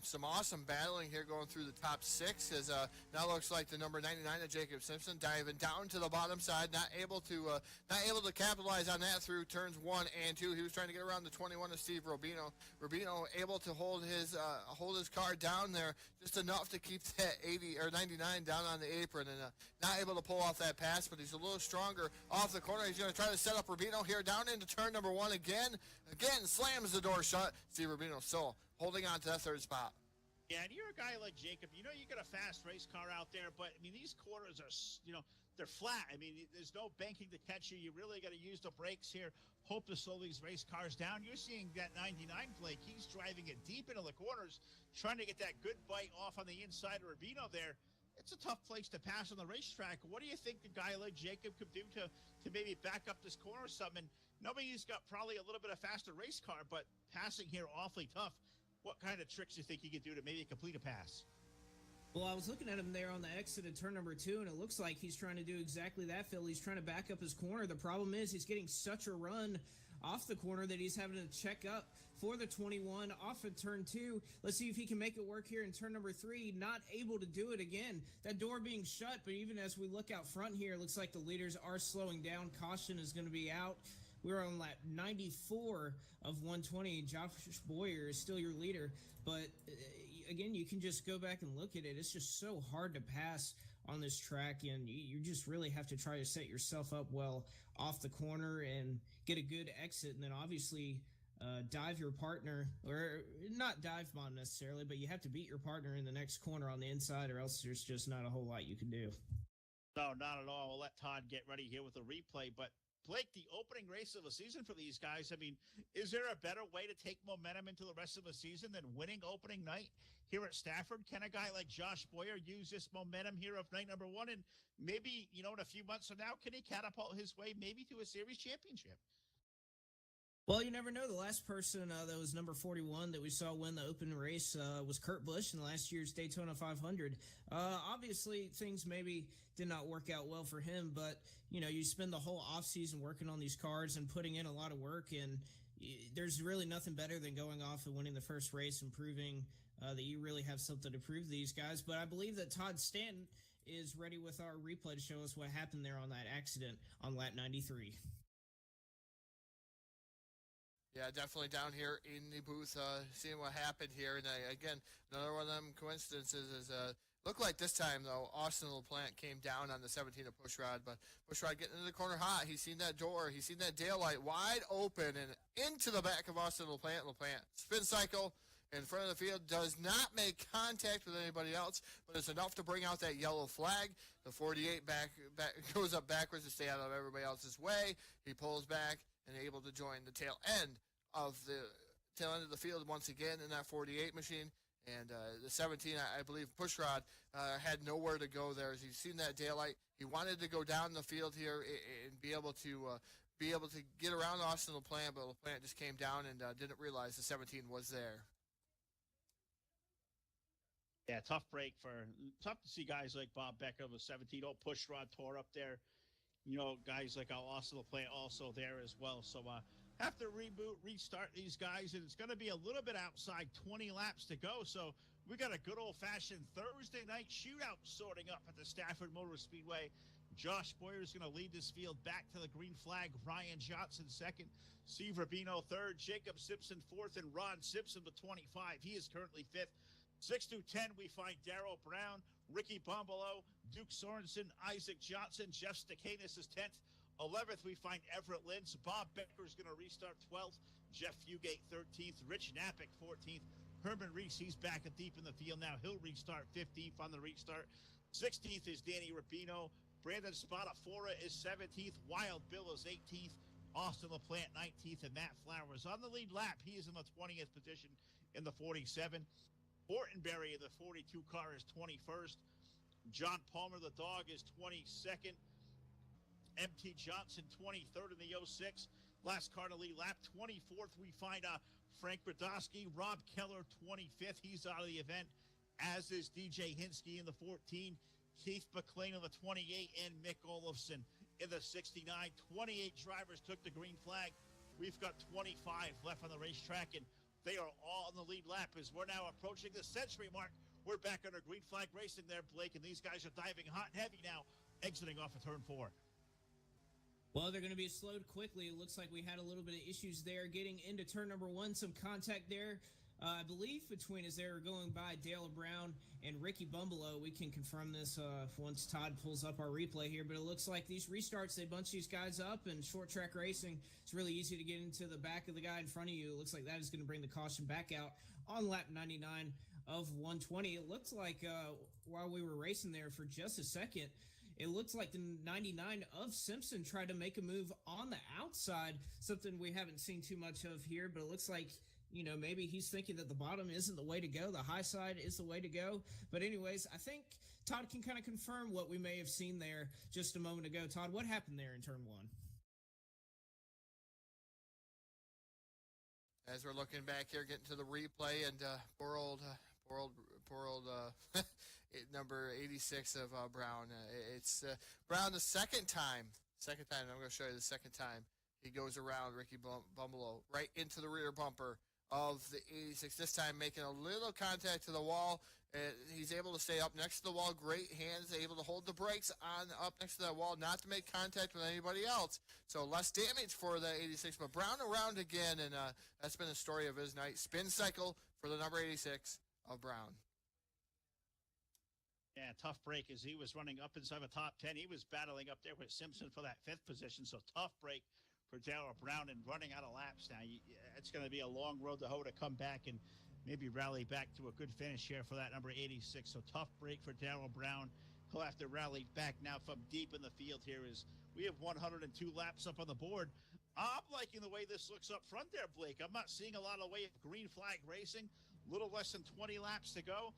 S3: some awesome battling here going through the top 6 as now looks like the number 99 of Jacob Simpson diving down to the bottom side, not able to capitalize on that through turns 1 and 2. He was trying to get around the 21 of Steve Rubino. Rubino able to hold his car down there just enough to keep that 80 or 99 down on the apron, and not able to pull off that pass, but he's a little stronger off the corner. He's going to try to set up Rubino here down into turn number 1 again slams the door shut. Steve Rubino still holding on to that 3rd spot.
S2: Yeah, and you're a guy like Jacob. You got a fast race car out there, but, these corners are, they're flat. There's no banking to catch you. You really got to use the brakes here, hope to slow these race cars down. You're seeing that 99 Blake. He's driving it deep into the corners, trying to get that good bite off on the inside of Rubino there. It's a tough place to pass on the racetrack. What do you think a guy like Jacob could do to maybe back up this corner or something? Nobody's got probably a little bit of faster race car, but passing here awfully tough. What kind of tricks do you think he could do to maybe complete a pass?
S4: Well, I was looking at him there on the exit of turn number 2, and it looks like he's trying to do exactly that, Phil. He's trying to back up his corner. The problem is he's getting such a run off the corner that he's having to check up for the 21 off of turn 2. Let's see if he can make it work here in turn number 3. Not able to do it again. That door being shut, but even as we look out front here, it looks like the leaders are slowing down. Caution is going to be out. We're on lap 94 of 120. Josh Boyer is still your leader, but again, you can just go back and look at it. It's just so hard to pass on this track, and you just really have to try to set yourself up well off the corner and get a good exit, and then obviously dive your partner, or not dive bomb necessarily, but you have to beat your partner in the next corner on the inside, or else there's just not a whole lot you can do.
S2: No, not at all. We'll let Todd get ready here with the replay, but Blake, the opening race of the season for these guys, I mean, is there a better way to take momentum into the rest of the season than winning opening night here at Stafford? Can a guy like Josh Boyer use this momentum here of night number 1? And maybe, in a few months from now, can he catapult his way maybe to a series championship?
S4: Well, you never know. The last person that was number 41 that we saw win the open race was Kurt Busch in last year's Daytona 500. Obviously, things maybe did not work out well for him, but, you spend the whole offseason working on these cars and putting in a lot of work, and there's really nothing better than going off and winning the first race and proving that you really have something to prove to these guys. But I believe that Todd Stanton is ready with our replay to show us what happened there on that accident on lap 93.
S3: Yeah, definitely down here in the booth, seeing what happened here. And again, another one of them coincidences is looked like this time, though, Austin LaPlante came down on the 17 of Pushrod, but Pushrod getting into the corner hot. He's seen that door. He's seen that daylight wide open and into the back of Austin LaPlante. LaPlante spin cycle in front of the field, does not make contact with anybody else, but it's enough to bring out that yellow flag. The 48 back goes up backwards to stay out of everybody else's way. He pulls back and able to join the tail end of the field once again in that 48 machine. And the 17, I believe, Pushrod had nowhere to go there. As he's seen that daylight, he wanted to go down the field here and be able to get around Austin LaPlante, but LaPlante just came down and didn't realize the 17 was there.
S2: Yeah, tough to see guys like Bob Becker with 17. Pushrod tore up there. Guys like Austin LaPlante also there as well. So have to restart these guys, and it's going to be a little bit outside 20 laps to go. So we got a good old-fashioned Thursday night shootout sorting up at the Stafford Motor Speedway. Josh Boyer is going to lead this field back to the green flag. Ryan Johnson second, Steve Rubino third, Jacob Simpson fourth, and Ron Simpson with 25. He is currently fifth. 6 through 10, we find Darrell Brown, Ricky Bombolo, Duke Sorensen, Isaac Johnson, Jeff Stakanis is 10th. 11th, we find Everett Lins. Bob Becker is going to restart 12th. Jeff Fugate 13th. Rich Napick 14th. Herman Reese, he's back and deep in the field now. He'll restart 15th on the restart. 16th is Danny Rubino. Brandon Spadafora is 17th. Wild Bill is 18th. Austin LaPlante 19th. And Matt Flowers on the lead lap. He is in the 20th position in the 47. Fortenberry in the 42 car is 21st. John Palmer, the dog, is 22nd. MT Johnson, 23rd in the 06. Last car to lead lap. 24th, we find Frank Brodowski. Rob Keller, 25th. He's out of the event, as is DJ Hinsky in the 14. Keith McLean in the 28, and Mick Olofsson in the 69. 28 drivers took the green flag. We've got 25 left on the racetrack, and they are all on the lead lap as we're now approaching the century mark. We're back under green flag racing there, Blake, and these guys are diving hot and heavy now, exiting off of turn 4.
S4: Well, they're going to be slowed quickly. It looks like we had a little bit of issues there getting into turn number 1. Some contact there, I believe, between as they were going by Dale Brown and Ricky Bumbolo. We can confirm this once Todd pulls up our replay here. But it looks like these restarts, they bunch these guys up. And short track racing, it's really easy to get into the back of the guy in front of you. It looks like that is going to bring the caution back out on lap 99 of 120. It looks like while we were racing there for just a second, it looks like the 99 of Simpson tried to make a move on the outside, something we haven't seen too much of here, but it looks like, maybe he's thinking that the bottom isn't the way to go. The high side is the way to go. But anyways, I think Todd can kind of confirm what we may have seen there just a moment ago. Todd, what happened there in turn 1?
S3: As we're looking back here, getting to the replay, and poor old number 86 of Brown. It's Brown the second time. I'm going to show you the second time He goes around Ricky Bumbelow right into the rear bumper of the 86, this time making a little contact to the wall. He's able to stay up next to the wall. Great hands, able to hold the brakes on up next to that wall, not to make contact with anybody else. So less damage for the 86, but Brown around again, and that's been the story of his night. Spin cycle for the number 86 of Brown.
S2: Yeah, tough break as he was running up inside the top 10. He was battling up there with Simpson for that 5th position, so tough break for Darrell Brown and running out of laps now. It's going to be a long road to hoe to come back and maybe rally back to a good finish here for that number 86. So tough break for Darrell Brown. He'll have to rally back now from deep in the field here as we have 102 laps up on the board. I'm liking the way this looks up front there, Blake. I'm not seeing a lot of way of green flag racing. A little less than 20 laps to go.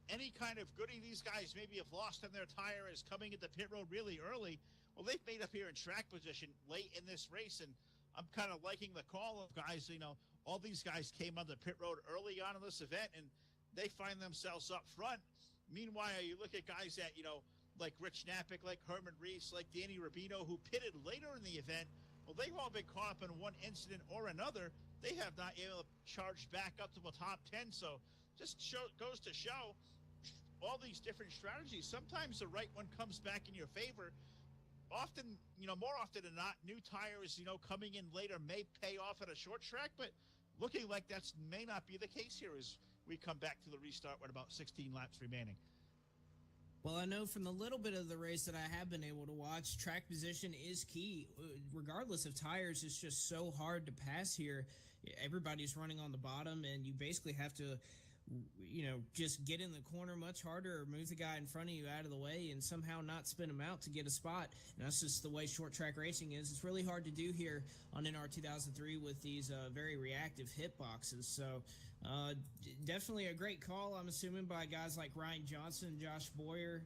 S2: Any kind of goodie these guys maybe have lost on their tire is coming into pit road really early. Well, they've made up here in track position late in this race, and I'm kind of liking the call of guys. All these guys came on the pit road early on in this event, and they find themselves up front. Meanwhile, you look at guys that, like Rich Knappick, like Herman Reese, like Danny Rubino, who pitted later in the event. Well, they've all been caught up in one incident or another. They have not been able to charge back up to the top 10, so just goes to show all these different strategies. Sometimes the right one comes back in your favor. Often, more often than not, new tires, coming in later may pay off at a short track, but looking like that's may not be the case here as we come back to the restart with about 16 laps remaining.
S4: Well, I know from the little bit of the race that I have been able to watch, track position is key. Regardless of tires, it's just so hard to pass here. Everybody's running on the bottom, and you basically have to just get in the corner much harder or move the guy in front of you out of the way and somehow not spin him out to get a spot. And that's just the way short track racing is. It's really hard to do here on NR 2003 with these very reactive hitboxes. So definitely a great call, I'm assuming, by guys like Ryan Johnson, Josh Boyer,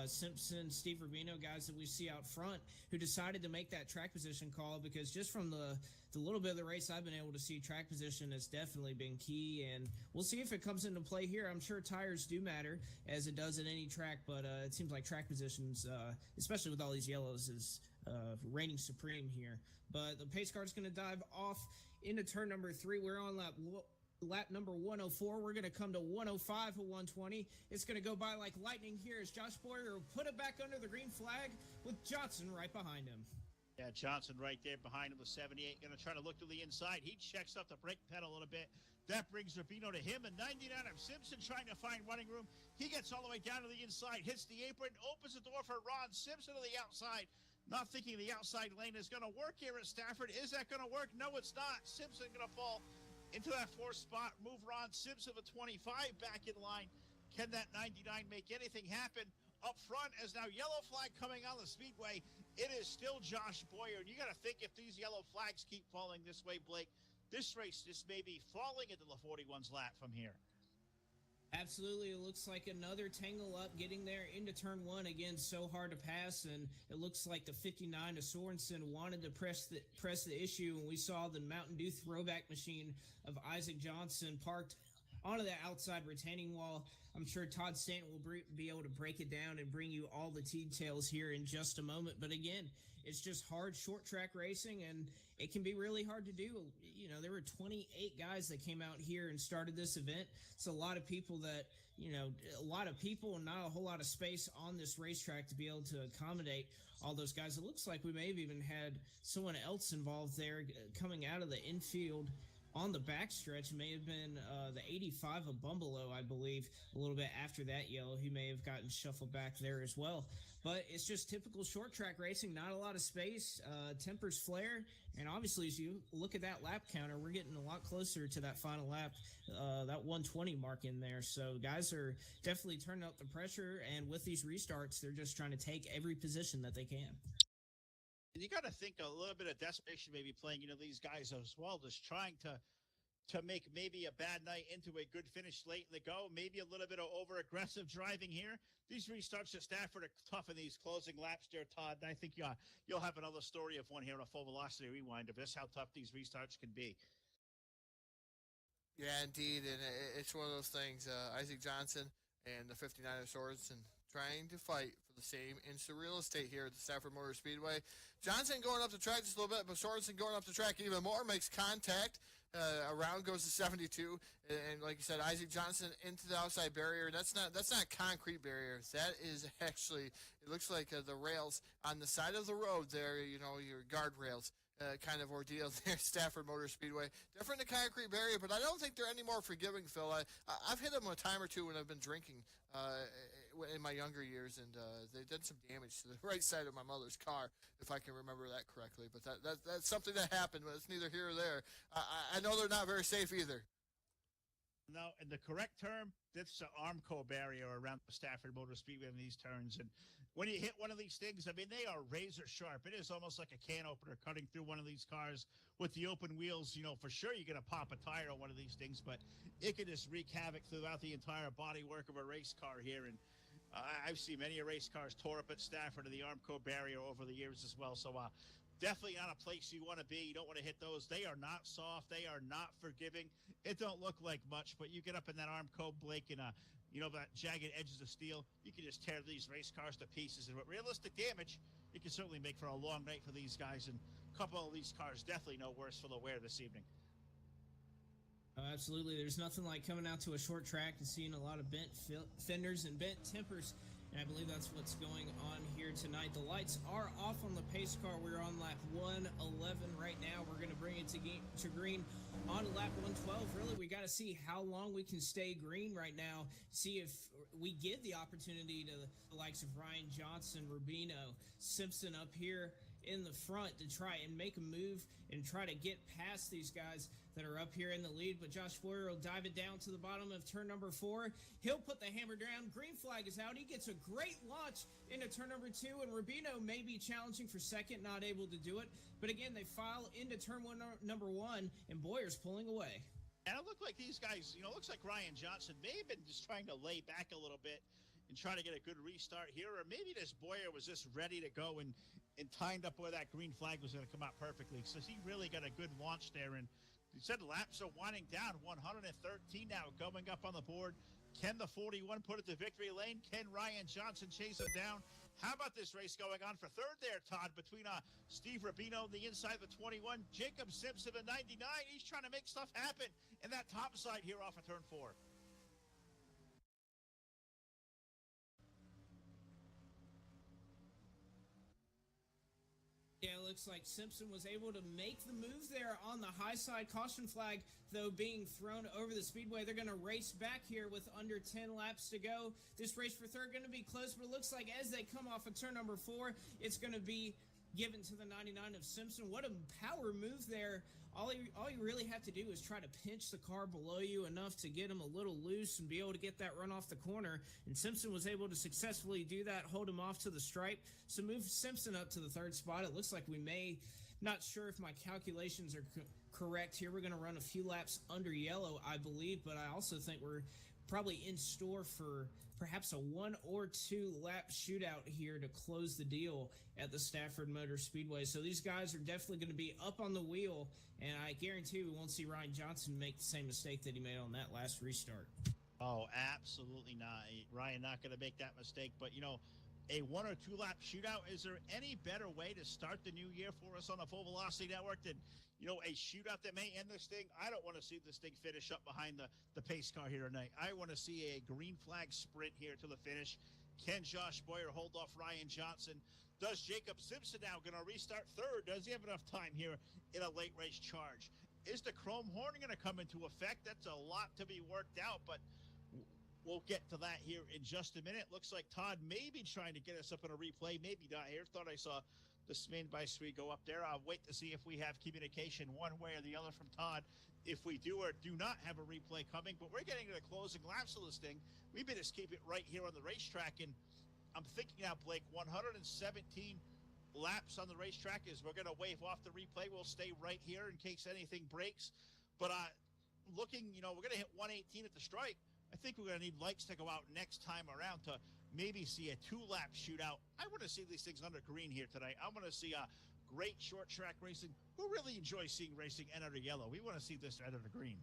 S4: Simpson, Steve Rubino, guys that we see out front who decided to make that track position call, because just from the little bit of the race I've been able to see, track position has definitely been key, and we'll see if it comes into play here. I'm sure tires do matter, as it does at any track, but it seems like track positions, especially with all these yellows, is reigning supreme here. But the pace car is going to dive off into turn number 3. We're on lap number 104. We're going to come to 105 of 120. It's going to go by like lightning here as Josh Boyer will put it back under the green flag with Johnson right behind him.
S2: Yeah, Johnson right there behind him with 78. Going to try to look to the inside. He checks up the brake pedal a little bit. That brings Rubino to him. And 99 of Simpson trying to find running room. He gets all the way down to the inside, hits the apron, opens the door for Ron Simpson to the outside. Not thinking the outside lane is going to work here at Stafford. Is that going to work? No, it's not. Simpson going to fall into that 4th spot. Move Ron Simpson to 25 back in line. Can that 99 make anything happen? Up front is now yellow flag coming on the speedway. It is still Josh Boyer. And you got to think, if these yellow flags keep falling this way, Blake, this race just may be falling into the 41's lap from here.
S4: Absolutely. It looks like another tangle up getting there into turn 1. Again, so hard to pass, and it looks like the 59 to Sorensen wanted to press the issue, and we saw the Mountain Dew throwback machine of Isaac Johnson parked onto the outside retaining wall. I'm sure Todd Stanton will be able to break it down and bring you all the details here in just a moment. But again, it's just hard short track racing, and it can be really hard to do. There were 28 guys that came out here and started this event. It's a lot of people and not a whole lot of space on this racetrack to be able to accommodate all those guys. It looks like we may have even had someone else involved there coming out of the infield on the backstretch. May have been the 85 of Bumbelow, I believe, a little bit after that yellow. He may have gotten shuffled back there as well. But it's just typical short track racing, not a lot of space, tempers flare, and obviously as you look at that lap counter, we're getting a lot closer to that final lap, that 120 mark in there. So guys are definitely turning up the pressure, and with these restarts, they're just trying to take every position that they can.
S2: And you got to think a little bit of desperation maybe playing, these guys as well, just trying to make maybe a bad night into a good finish late in the go, maybe a little bit of over-aggressive driving here. These restarts at Stafford are tough in these closing laps there, Todd. And I think you'll have another story of one here on a Full Velocity Rewind of this, how tough these restarts can be.
S3: Yeah, indeed, and it's one of those things. Isaac Johnson and the 59er Swords, and trying to fight for the same inch of real estate here at the Stafford Motor Speedway. Johnson going up the track just a little bit, but Sorensen going up the track even more, makes contact. Around goes to 72, and like you said, Isaac Johnson into the outside barrier. That's not concrete barrier. That is actually, it looks like the rails on the side of the road there, you know, your guardrails. Kind of ordeal there, Stafford Motor Speedway. Different than concrete barrier, but I don't think they're any more forgiving, Phil. I've hit them a time or two when I've been drinking in my younger years, and they did some damage to the right side of my mother's car, if I can remember that correctly. But that's something that happened, but it's neither here or there. I know they're not very safe either.
S2: No, and the correct term, that's the Armco barrier around the Stafford Motor Speedway in these turns. And when you hit one of these things, I mean, they are razor sharp. It is almost like a can opener cutting through one of these cars with the open wheels. You know, for sure you're going to pop a tire on one of these things, but it can just wreak havoc throughout the entire bodywork of a race car here. And I've seen many race cars tore up at Stafford of the Armco barrier over the years as well. So definitely not a place you want to be. You don't want to hit those. They are not soft. They are not forgiving. It don't look like much, but you get up in that Armco, Blake, and you know, that jagged edges of steel, you can just tear these race cars to pieces. And with realistic damage, you can certainly make for a long night for these guys. And a couple of these cars definitely no worse for the wear this evening.
S4: Oh, absolutely. There's nothing like coming out to a short track and seeing a lot of bent fenders and bent tempers. And I believe that's what's going on here tonight. The lights are off on the pace car. We're on lap 111 right now. We're going to bring it to green on lap 112. Really, we got to see how long we can stay green right now. See if we give the opportunity to the likes of Ryan Johnson, Rubino, Simpson up here in the front to try and make a move and try to get past these guys that are up here in the lead. But Josh Boyer will dive it down to the bottom of turn number 4. He'll put the hammer down. Green flag is out. He gets a great launch into turn number 2, and Rubino may be challenging for second, not able to do it. But again, they file into turn number 1, and Boyer's pulling away.
S2: And it looked like these guys, you know, it looks like Ryan Johnson may have been just trying to lay back a little bit and try to get a good restart here, or maybe this Boyer was just ready to go and timed up where that green flag was going to come out perfectly. So he really got a good launch there. And he said laps are winding down, 113 now going up on the board. Can the 41 put it to victory lane? Can Ryan Johnson chase him down? How about this race going on for third there, Todd, between Steve Rubino on the inside of the 21, Jacob Simpson at 99. He's trying to make stuff happen in that top side here off of turn 4.
S4: Yeah, it looks like Simpson was able to make the move there on the high side. Caution flag, though, being thrown over the speedway. They're going to race back here with under 10 laps to go. This race for third going to be close, but it looks like as they come off of turn number 4, it's going to be given to the 99 of Simpson. What a power move there. All you really have to do is try to pinch the car below you enough to get him a little loose and be able to get that run off the corner. And Simpson was able to successfully do that, hold him off to the stripe. So move Simpson up to the 3rd spot. It looks like we may, not sure if my calculations are correct here. We're going to run a few laps under yellow, I believe, but I also think we're probably in store for perhaps a 1 or 2 lap shootout here to close the deal at the Stafford Motor Speedway. So these guys are definitely going to be up on the wheel, and I guarantee we won't see Ryan Johnson make the same mistake that he made on that last restart.
S2: Oh, absolutely not. Ryan not going to make that mistake, but you know, a 1 or 2 lap shootout, is there any better way to start the new year for us on the Full Velocity Network than, you know, a shootout that may end this thing? I don't want to see this thing finish up behind the pace car here tonight. I want to see a green flag sprint here to the finish. Can Josh Boyer hold off Ryan Johnson? Does Jacob Simpson now going to restart third? Does he have enough time here in a late race charge? Is the chrome horn going to come into effect? That's a lot to be worked out, but we'll get to that here in just a minute. Looks like Todd may be trying to get us up in a replay. Maybe not here. Thought I saw the Smain by Sweet go up there. I'll wait to see if we have communication one way or the other from Todd. If we do or do not have a replay coming, but we're getting to the closing laps of this thing. We better just keep it right here on the racetrack. And I'm thinking now, Blake, 117 laps on the racetrack is we're going to wave off the replay. We'll stay right here in case anything breaks. But looking, you know, we're going to hit 118 at the stripe. I think we're going to need lights to go out next time around to maybe see a 2-lap shootout. I want to see these things under green here tonight. I want to see a great short track racing. Who really enjoys seeing racing and under yellow? We want to see this under the green.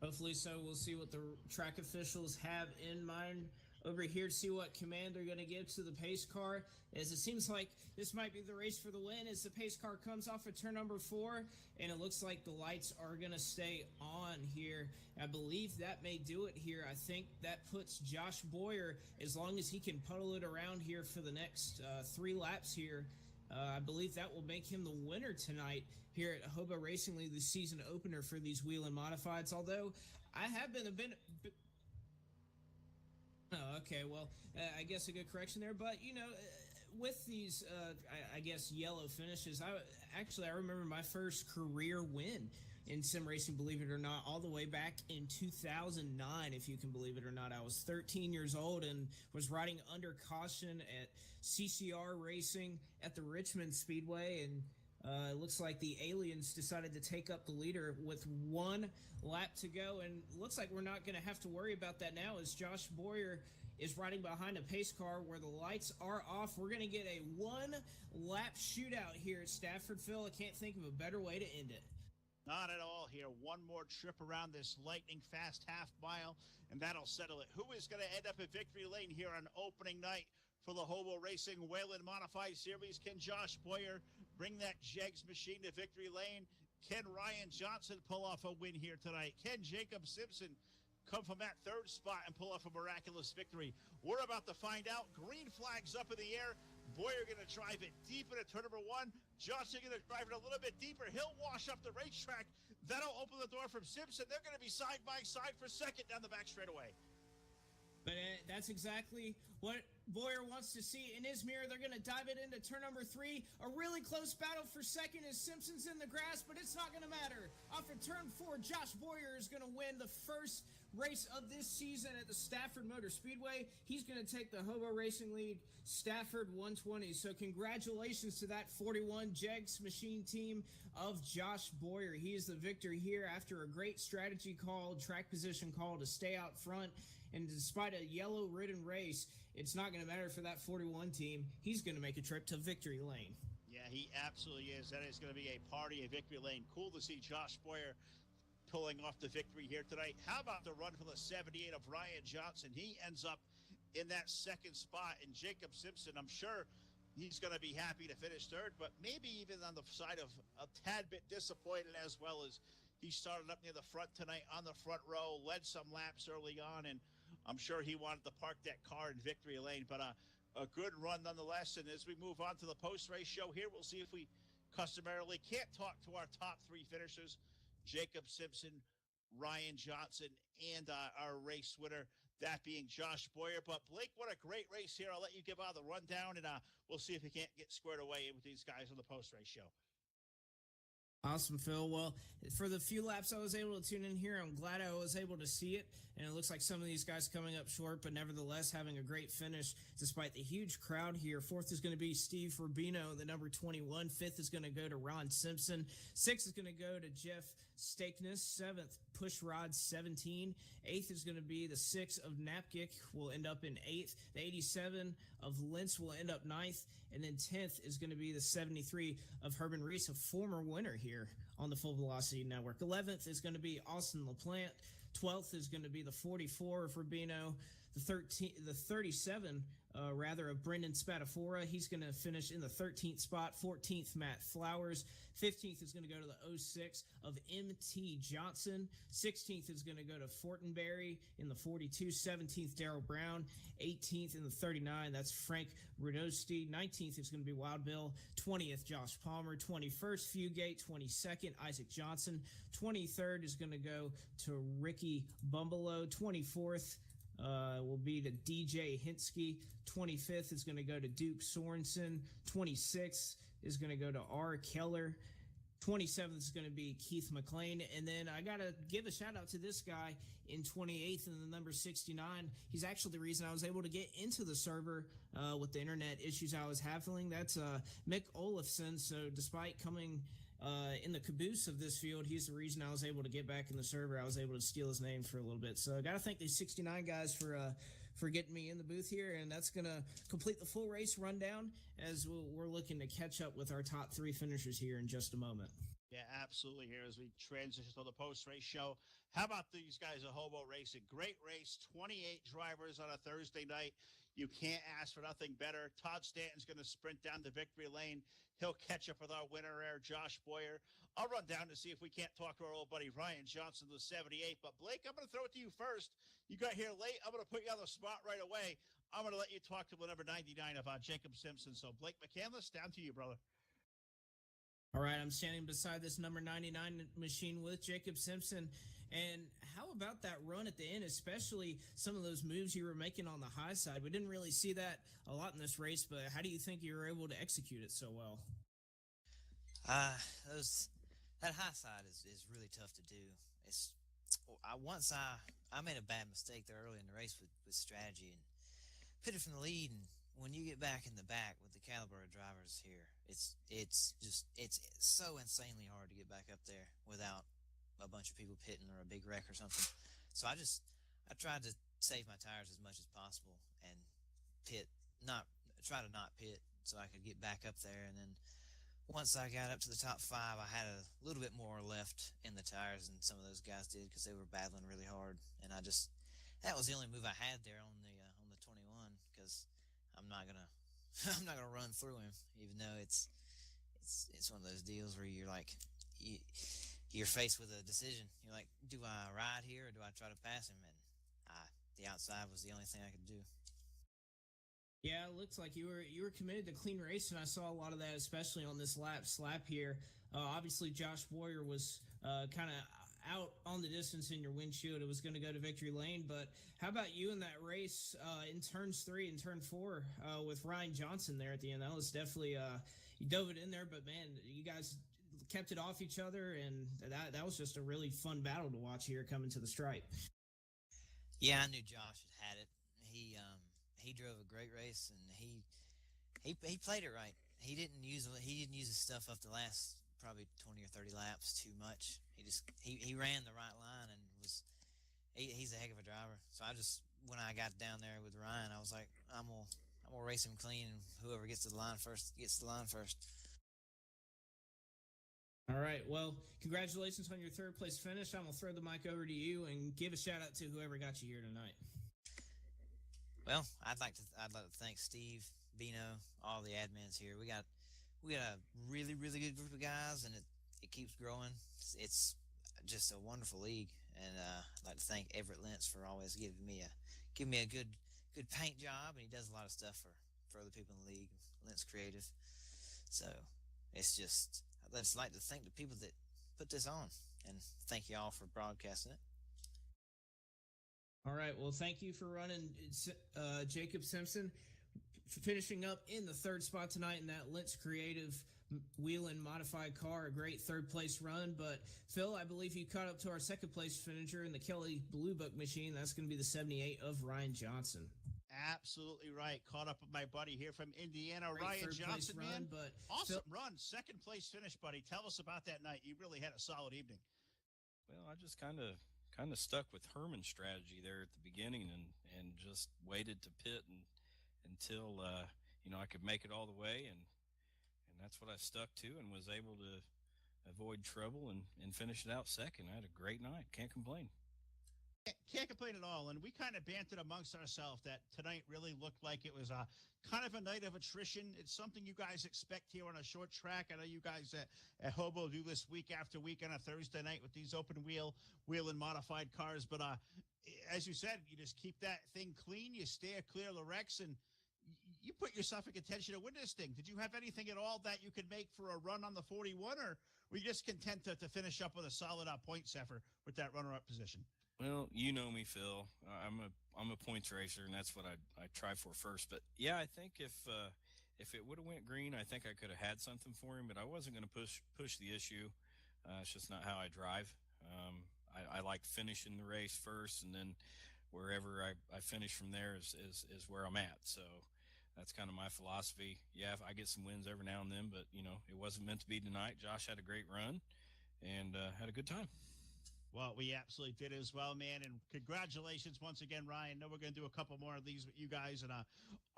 S4: Hopefully so. We'll see what the track officials have in mind over here to see what command they're going to give to the pace car, as it seems like this might be the race for the win as the pace car comes off of turn number 4, and it looks like the lights are going to stay on here. I believe that may do it here. I think that puts Josh Boyer, as long as he can puddle it around here for the next 3 laps here, I believe that will make him the winner tonight here at Hobo Racing League, the season opener for these wheel and modifieds. Although I have been a bit. Oh, okay. Well, I guess a good correction there. But with these, I guess yellow finishes. I remember my first career win in sim racing, believe it or not, all the way back in 2009, if you can believe it or not. I was 13 years old and was riding under caution at CCR Racing at the Richmond Speedway, and it looks like the Aliens decided to take up the leader with 1 lap to go, and looks like we're not going to have to worry about that now as Josh Boyer is riding behind a pace car where the lights are off. We're going to get a 1-lap shootout here at Stafford, Phil. I can't think of a better way to end it.
S2: Not at all here. One more trip around this lightning fast half mile, and that'll settle it. Who is going to end up in victory lane here on opening night for the Hobo Racing Whelen Modified Series? Can Josh Boyer bring that Jegs machine to victory lane? Can Ryan Johnson pull off a win here tonight? Can Jacob Simpson come from that 3rd spot and pull off a miraculous victory? We're about to find out. Green flags up in the air. Boyer going to drive it deep into turn number 1. Johnson going to drive it a little bit deeper. He'll wash up the racetrack. That'll open the door from Simpson. They're going to be side by side for second down the back straightaway.
S4: But that's exactly what Boyer wants to see in his mirror. They're going to dive it into turn number 3. A really close battle for second as Simpson's in the grass, but it's not going to matter. Off of turn 4, Josh Boyer is going to win the first race of this season at the Stafford Motor Speedway. He's going to take the Hobo Racing League Stafford 120. So congratulations to that 41 Jegs machine team of Josh Boyer. He is the victor here after a great strategy call, track position call to stay out front. And despite a yellow-ridden race, it's not going to matter for that 41 team. He's going to make a trip to victory lane.
S2: Yeah, he absolutely is. That is going to be a party at victory lane. Cool to see Josh Boyer pulling off the victory here tonight. How about the run for the 78 of Ryan Johnson? He ends up in that 2nd spot. And Jacob Simpson, I'm sure he's going to be happy to finish 3rd, but maybe even on the side of a tad bit disappointed, as well as he started up near the front tonight on the front row, led some laps early on, and I'm sure he wanted to park that car in victory lane, but a good run nonetheless. And as we move on to the post-race show here, we'll see if we customarily can't talk to our top 3 finishers, Jacob Simpson, Ryan Johnson, and our race winner, that being Josh Boyer. But Blake, what a great race here. I'll let you give out the rundown, and we'll see if we can't get squared away with these guys on the post-race show.
S4: Awesome, Phil. Well, for the few laps I was able to tune in here, I'm glad I was able to see it. And it looks like some of these guys coming up short, but nevertheless having a great finish despite the huge crowd here. 4th is going to be Steve Rubino, the number 21. 5th is going to go to Ron Simpson. 6th is going to go to Jeff Stakness. 7th, Pushrod 17. 8th is going to be the 6 of Napkick, will end up in 8th. The 87 of Lentz will end up 9th. And then 10th is going to be the 73 of Herman Reese, a former winner here on the Full Velocity Network. 11th is going to be Austin LaPlante. 12th is going to be the 44 of Rubino. The 37 of Brendan Spatafora. He's going to finish in the 13th spot. 14th, Matt Flowers. 15th is going to go to the 06 of M.T. Johnson. 16th is going to go to Fortenberry in the 42. 17th, Darrell Brown. 18th in the 39, that's Frank Rudosti. 19th is going to be Wild Bill. 20th, Josh Palmer. 21st, Fugate. 22nd, Isaac Johnson. 23rd is going to go to Ricky Bumbalo. 24th will be to DJ Hinsky. 25th is going to go to Duke Sorensen. 26th is going to go to R. Keller. 27th is going to be Keith McLean. And then I got to give a shout out to this guy in 28th in the number 69. He's actually the reason I was able to get into the server with the internet issues I was having. That's Mick Olafson. So despite coming in the caboose of this field, he's the reason I was able to get back in the server. I was able to steal his name for a little bit. So I got to thank these 69 guys for getting me in the booth here, and that's going to complete the full race rundown as we're looking to catch up with our top 3 finishers here in just a moment.
S2: Yeah, absolutely. Here as we transition to the post-race show, How about these guys at Hobo Racing? Great race, 28 drivers on a Thursday night. You can't ask for nothing better. Todd Stanton's going to sprint down the victory lane. He'll catch up with our winner there, Josh Boyer. I'll run down to see if we can't talk to our old buddy Ryan Johnson, the 78. But Blake, I'm going to throw it to you first. You got here late. I'm going to put you on the spot right away. I'm going to let you talk to the number 99 about Jacob Simpson. So Blake McCandless, down to you, brother.
S4: All right, I'm standing beside this number 99 machine with Jacob Simpson. And how about that run at the end, especially some of those moves you were making on the high side? We didn't really see that a lot in this race, but how do you think you were able to execute it so well?
S5: That high side is really tough to do. I made a bad mistake there early in the race with strategy and pitted from the lead, and when you get back in the back with the caliber of drivers here, it's so insanely hard to get back up there without a bunch of people pitting or a big wreck or something. So I tried to save my tires as much as possible and try to not pit so I could get back up there. And then once I got up to the top 5, I had a little bit more left in the tires than some of those guys did because they were battling really hard. And that was the only move I had there on the 21 because I'm not gonna run through him, even though it's one of those deals where you're like you're faced with a decision. You're like, do I ride here or do I try to pass him? And the outside was the only thing I could do.
S4: Yeah, it looks like you were committed to clean race, and I saw a lot of that, especially on this slap here. Obviously, Josh Boyer was kind of out on the distance in your windshield. It was going to go to victory lane, but how about you in that race in turns 3 and turn 4 with Ryan Johnson there at the end? That was definitely you dove it in there, but man, you guys kept it off each other, and that was just a really fun battle to watch here coming to the stripe.
S5: Yeah, I knew Josh had it. He drove a great race, and he played it right. He didn't use his stuff up the last probably 20 or 30 laps too much. He ran the right line and he's a heck of a driver. So when I got down there with Ryan, I was like, I'm gonna race him clean, and whoever gets to the line first gets to the line first.
S4: All right. Well, congratulations on your 3rd place finish. I'm gonna throw the mic over to you and give a shout out to whoever got you here tonight.
S5: Well, I'd like to thank Steve, Bino, all the admins here. We got a really, really good group of guys, and it keeps growing. It's just a wonderful league, and I'd like to thank Everett Lentz for always giving me a good paint job, and he does a lot of stuff for other people in the league. Lentz Creative. So it's just I'd just like to thank the people that put this on, and thank you all for broadcasting it.
S4: All right. Well, thank you for running Jacob Simpson, finishing up in the 3rd spot tonight in that Lentz Creative wheel-in modified car. A great 3rd place run. But Phil, I believe you caught up to our 2nd place finisher in the Kelly Blue Book machine. That's going to be the 78 of Ryan Johnson.
S2: Absolutely right. Caught up with my buddy here from Indiana,
S4: Great
S2: Ryan Johnson, man.
S4: But
S2: awesome run. 2nd place finish, buddy. Tell us about that night. You really had a solid evening.
S6: Well, I just kind of stuck with Herman's strategy there at the beginning and just waited to pit until I could make it all the way, and that's what I stuck to and was able to avoid trouble and finish it out 2nd. I had a great night. Can't complain.
S2: Can't complain at all. And we kind of bantered amongst ourselves that tonight really looked like it was a kind of a night of attrition. It's something you guys expect here on a short track. I know you guys at Hobo do this week after week on a Thursday night with these open wheel and modified cars. But as you said, you just keep that thing clean. You stay clear of the wrecks, and you put yourself in contention to win this thing. Did you have anything at all that you could make for a run on the 41, or were you just content to finish up with a solid points effort with that runner-up position?
S6: Well, you know me, Phil. I'm a points racer, and that's what I try for first. But yeah, I think if it would have went green, I think I could have had something for him. But I wasn't going to push the issue. It's just not how I drive. I like finishing the race first, and then wherever I finish from there is where I'm at. So that's kind of my philosophy. Yeah, I get some wins every now and then, but it wasn't meant to be tonight. Josh had a great run and had a good time.
S2: Well, we absolutely did as well, man. And congratulations once again, Ryan. I know we're going to do a couple more of these with you guys. And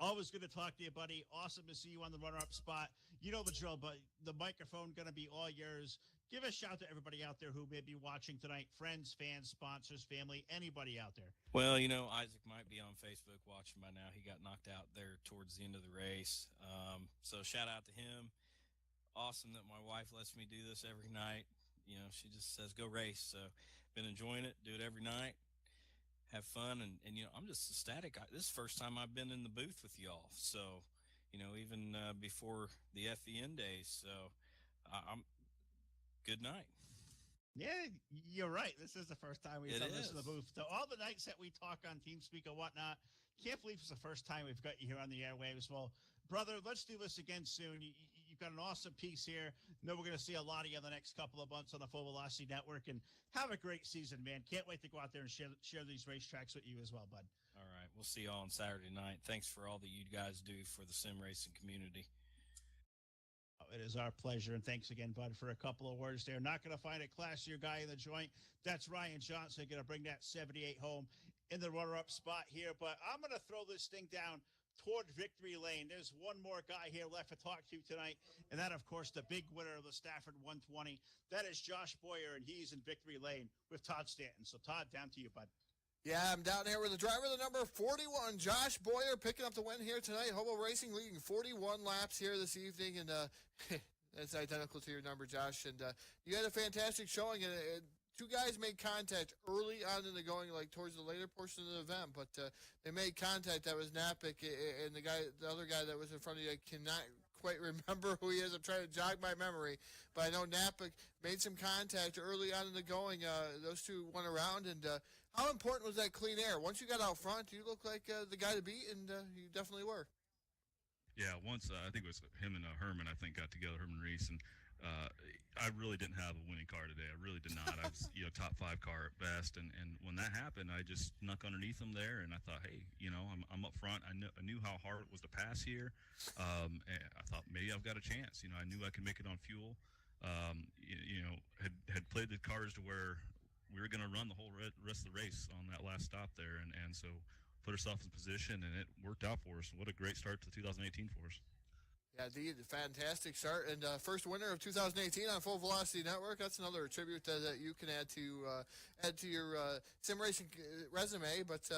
S2: always good to talk to you, buddy. Awesome to see you on the runner-up spot. You know the drill, but the microphone going to be all yours. Give a shout to everybody out there who may be watching tonight. Friends, fans, sponsors, family, anybody out there.
S6: Well, Isaac might be on Facebook watching by now. He got knocked out there towards the end of the race. So shout out to him. Awesome that my wife lets me do this every night. She just says, go race. So been enjoying it, do it every night, have fun. And I'm just ecstatic. This is the first time I've been in the booth with y'all. So, even before the FEN days. So I'm good night.
S2: Yeah, you're right. This is the first time we've done this in the booth. So all the nights that we talk on TeamSpeak or whatnot, can't believe it's the first time we've got you here on the airwaves. Well, brother, let's do this again soon. You've got an awesome piece here. Know we're going to see a lot of you in the next couple of months on the Full Velocity Network. And have a great season, man. Can't wait to go out there and share these racetracks with you as well, bud.
S6: All right. We'll see y'all on Saturday night. Thanks for all that you guys do for the sim racing community.
S2: It is our pleasure, and thanks again, bud, for a couple of words there. Not going to find a classier guy in the joint. That's Ryan Johnson, going to bring that 78 home in the runner-up spot here. But I'm going to throw this thing down toward victory lane. There's one more guy here left to talk to tonight, and that, of course, the big winner of the Stafford 120. That is Josh Boyer, and he's in victory lane with Todd Stanton. So, Todd, down to you, bud.
S3: Yeah, I'm down here with the driver, the number 41, Josh Boyer, picking up the win here tonight. Hobo Racing leading 41 laps here this evening, and that's identical to your number, Josh. And you had a fantastic showing, and two guys made contact early on in the going, like towards the later portion of the event, but they made contact. That was Napick, and the other guy that was in front of you, I cannot quite remember who he is. I'm trying to jog my memory, but I know Napick made some contact early on in the going. Those two went around, and how important was that clean air? Once you got out front, you looked like the guy to beat, and you definitely were.
S7: Yeah, once I think it was him and Herman, I think, got together, Herman Reese, and I really didn't have a winning car today. I really did not. I was, top 5 car at best, and when that happened, I just snuck underneath him there, and I thought, hey, I'm up front. I knew how hard it was to pass here. And I thought maybe I've got a chance. I knew I could make it on fuel. Had played the cars to where we were going to run the whole rest of the race on that last stop there, and so put ourselves in position, and it worked out for us. What a great start to 2018 for us.
S3: Yeah, indeed, fantastic start, and first winner of 2018 on Full Velocity Network. That's another tribute that you can add to your sim racing resume. But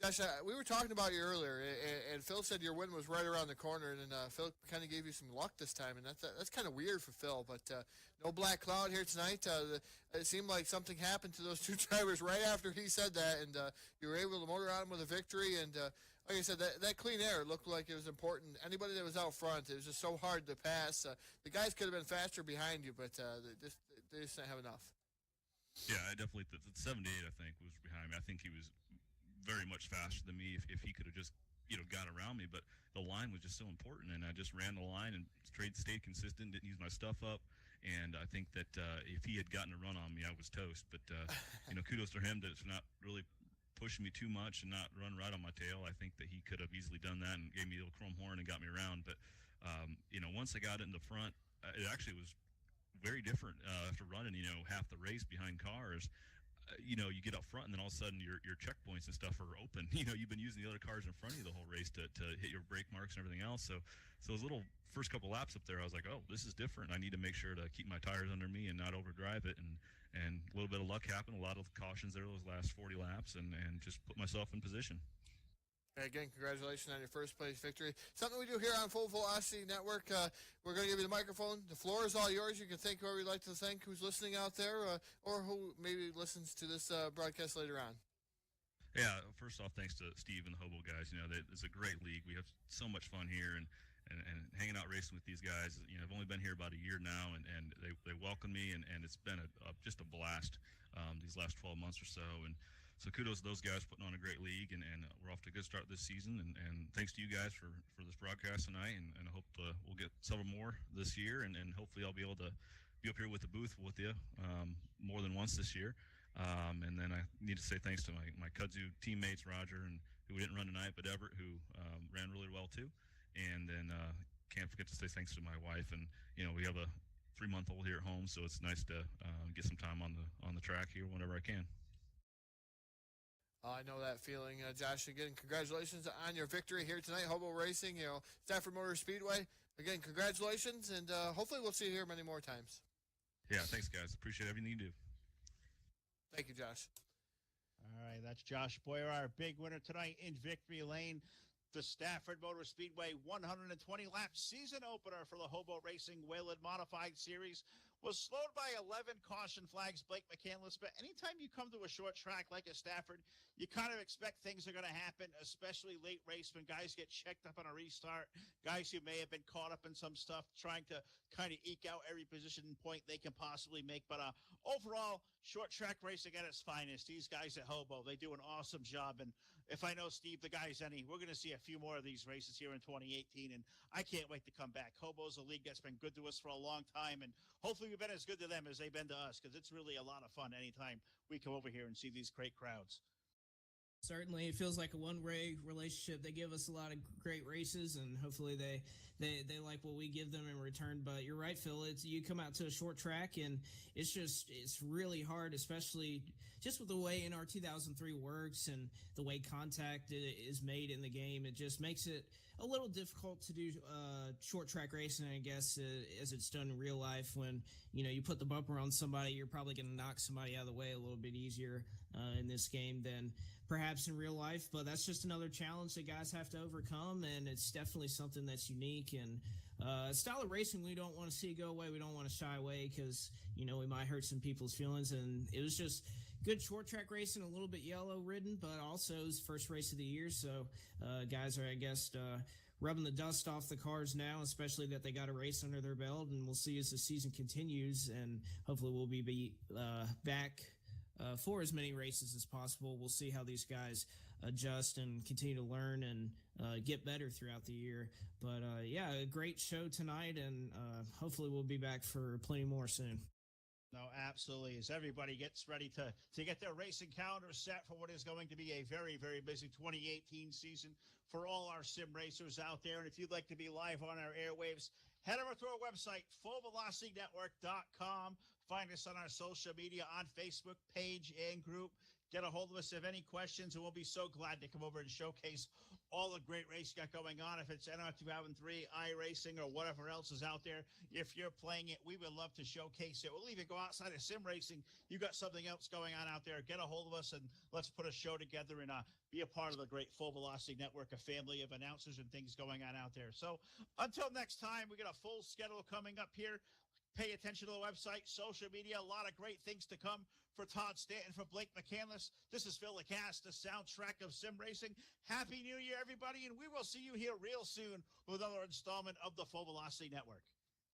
S3: Josh, we were talking about you earlier, and Phil said your win was right around the corner, and Phil kind of gave you some luck this time, and that's kind of weird for Phil. But no black cloud here tonight. It seemed like something happened to those two drivers right after he said that, and you were able to motor on them with a victory. And like I said, that clean air looked like it was important. Anybody that was out front, it was just so hard to pass. The guys could have been faster behind you, but they just didn't have enough.
S7: Yeah, I definitely, the 78, I think, was behind me. I think he was very much faster than me if he could have just, got around me. But the line was just so important, and I just ran the line and stayed consistent, didn't use my stuff up. And I think that if he had gotten a run on me, I was toast. But, kudos to him that it's not really pushing me too much and not run right on my tail. I think that he could have easily done that and gave me a little chrome horn and got me around. But, once I got it in the front, it actually was very different after running, half the race behind cars. You get up front, and then all of a sudden your checkpoints and stuff are open. You've been using the other cars in front of you the whole race to hit your brake marks and everything else. So those little first couple laps up there, I was like, oh, this is different. I need to make sure to keep my tires under me and not overdrive it. And a little bit of luck happened, a lot of cautions there those last 40 laps, and just put myself in position.
S3: Again, congratulations on your first place victory. Something we do here on Full Velocity Network. We're going to give you the microphone. The floor is all yours. You can thank whoever you'd like to thank who's listening out there or who maybe listens to this broadcast later on.
S7: Yeah, first off, thanks to Steve and the Hobo guys. It's a great league. We have so much fun here, and hanging out racing with these guys. I've only been here about a year now, and they welcome me, and it's been just a blast these last 12 months or so. And so kudos to those guys putting on a great league, and we're off to a good start this season. And thanks to you guys for this broadcast tonight, and I hope we'll get several more this year, and hopefully I'll be able to be up here with the booth with you more than once this year. And then I need to say thanks to my kudzu teammates, Roger, and who didn't run tonight, but Everett, who ran really well too. And then can't forget to say thanks to my wife. And we have a 3-month-old here at home, so it's nice to get some time on the track here whenever I can.
S3: I know that feeling, Josh. Again, congratulations on your victory here tonight, Hobo Racing. Stafford Speedway. Again, congratulations, and hopefully we'll see you here many more times.
S7: Yeah, thanks, guys. Appreciate everything you do.
S3: Thank you, Josh.
S2: All right, that's Josh Boyer, our big winner tonight in Victory Lane. The Stafford Motor Speedway 120-lap season opener for the Hobo Racing Wayland Modified Series was slowed by 11 caution flags, Blake McCandless. But anytime you come to a short track like a Stafford, you kind of expect things are going to happen, especially late race when guys get checked up on a restart, guys who may have been caught up in some stuff, trying to kind of eke out every position point they can possibly make. But overall, short track racing at its finest. These guys at Hobo, they do an awesome job. And if I know Steve, the guys, we're going to see a few more of these races here in 2018, and I can't wait to come back. Hobo's a league that's been good to us for a long time, and hopefully we've been as good to them as they've been to us, because it's really a lot of fun anytime we come over here and see these great crowds.
S4: Certainly, it feels like a one-way relationship. They give us a lot of great races, and hopefully they like what we give them in return. But you're right, Phil. You come out to a short track, and it's really hard, especially just with the way NR 2003 works and the way contact is made in the game. It just makes it a little difficult to do short track racing, I guess, as it's done in real life. When you put the bumper on somebody, you're probably going to knock somebody out of the way a little bit easier in this game than perhaps in real life. But that's just another challenge that guys have to overcome, and it's definitely something that's unique. And style of racing we don't want to see go away. We don't want to shy away, because we might hurt some people's feelings. And it was just good short track racing, a little bit yellow ridden, but also it was the first race of the year. So guys are, I guess, rubbing the dust off the cars now, especially that they got a race under their belt. And we'll see as the season continues, and hopefully we'll be back for as many races as possible. We'll see how these guys adjust and continue to learn and get better throughout the year. But yeah, a great show tonight, and hopefully we'll be back for plenty more soon.
S2: No, absolutely. As everybody gets ready to get their racing calendar set for what is going to be a very, very busy 2018 season for all our sim racers out there. And if you'd like to be live on our airwaves, head over to our website, fullvelocitynetwork.com. Find us on our social media, on Facebook page and group. Get a hold of us if any questions, and we'll be so glad to come over and showcase all the great racing got going on. If it's NR 2003, iRacing, or whatever else is out there, if you're playing it, we would love to showcase it. We'll even go outside of sim racing. You got something else going on out there, get a hold of us, and let's put a show together and be a part of the great Full Velocity Network, a family of announcers and things going on out there. So until next time, we got a full schedule coming up here. Pay attention to the website, social media, a lot of great things to come. For Todd Stanton, for Blake McCandless, this is Phil LeCast, the soundtrack of sim racing. Happy New Year, everybody, and we will see you here real soon with another installment of the Full Velocity Network.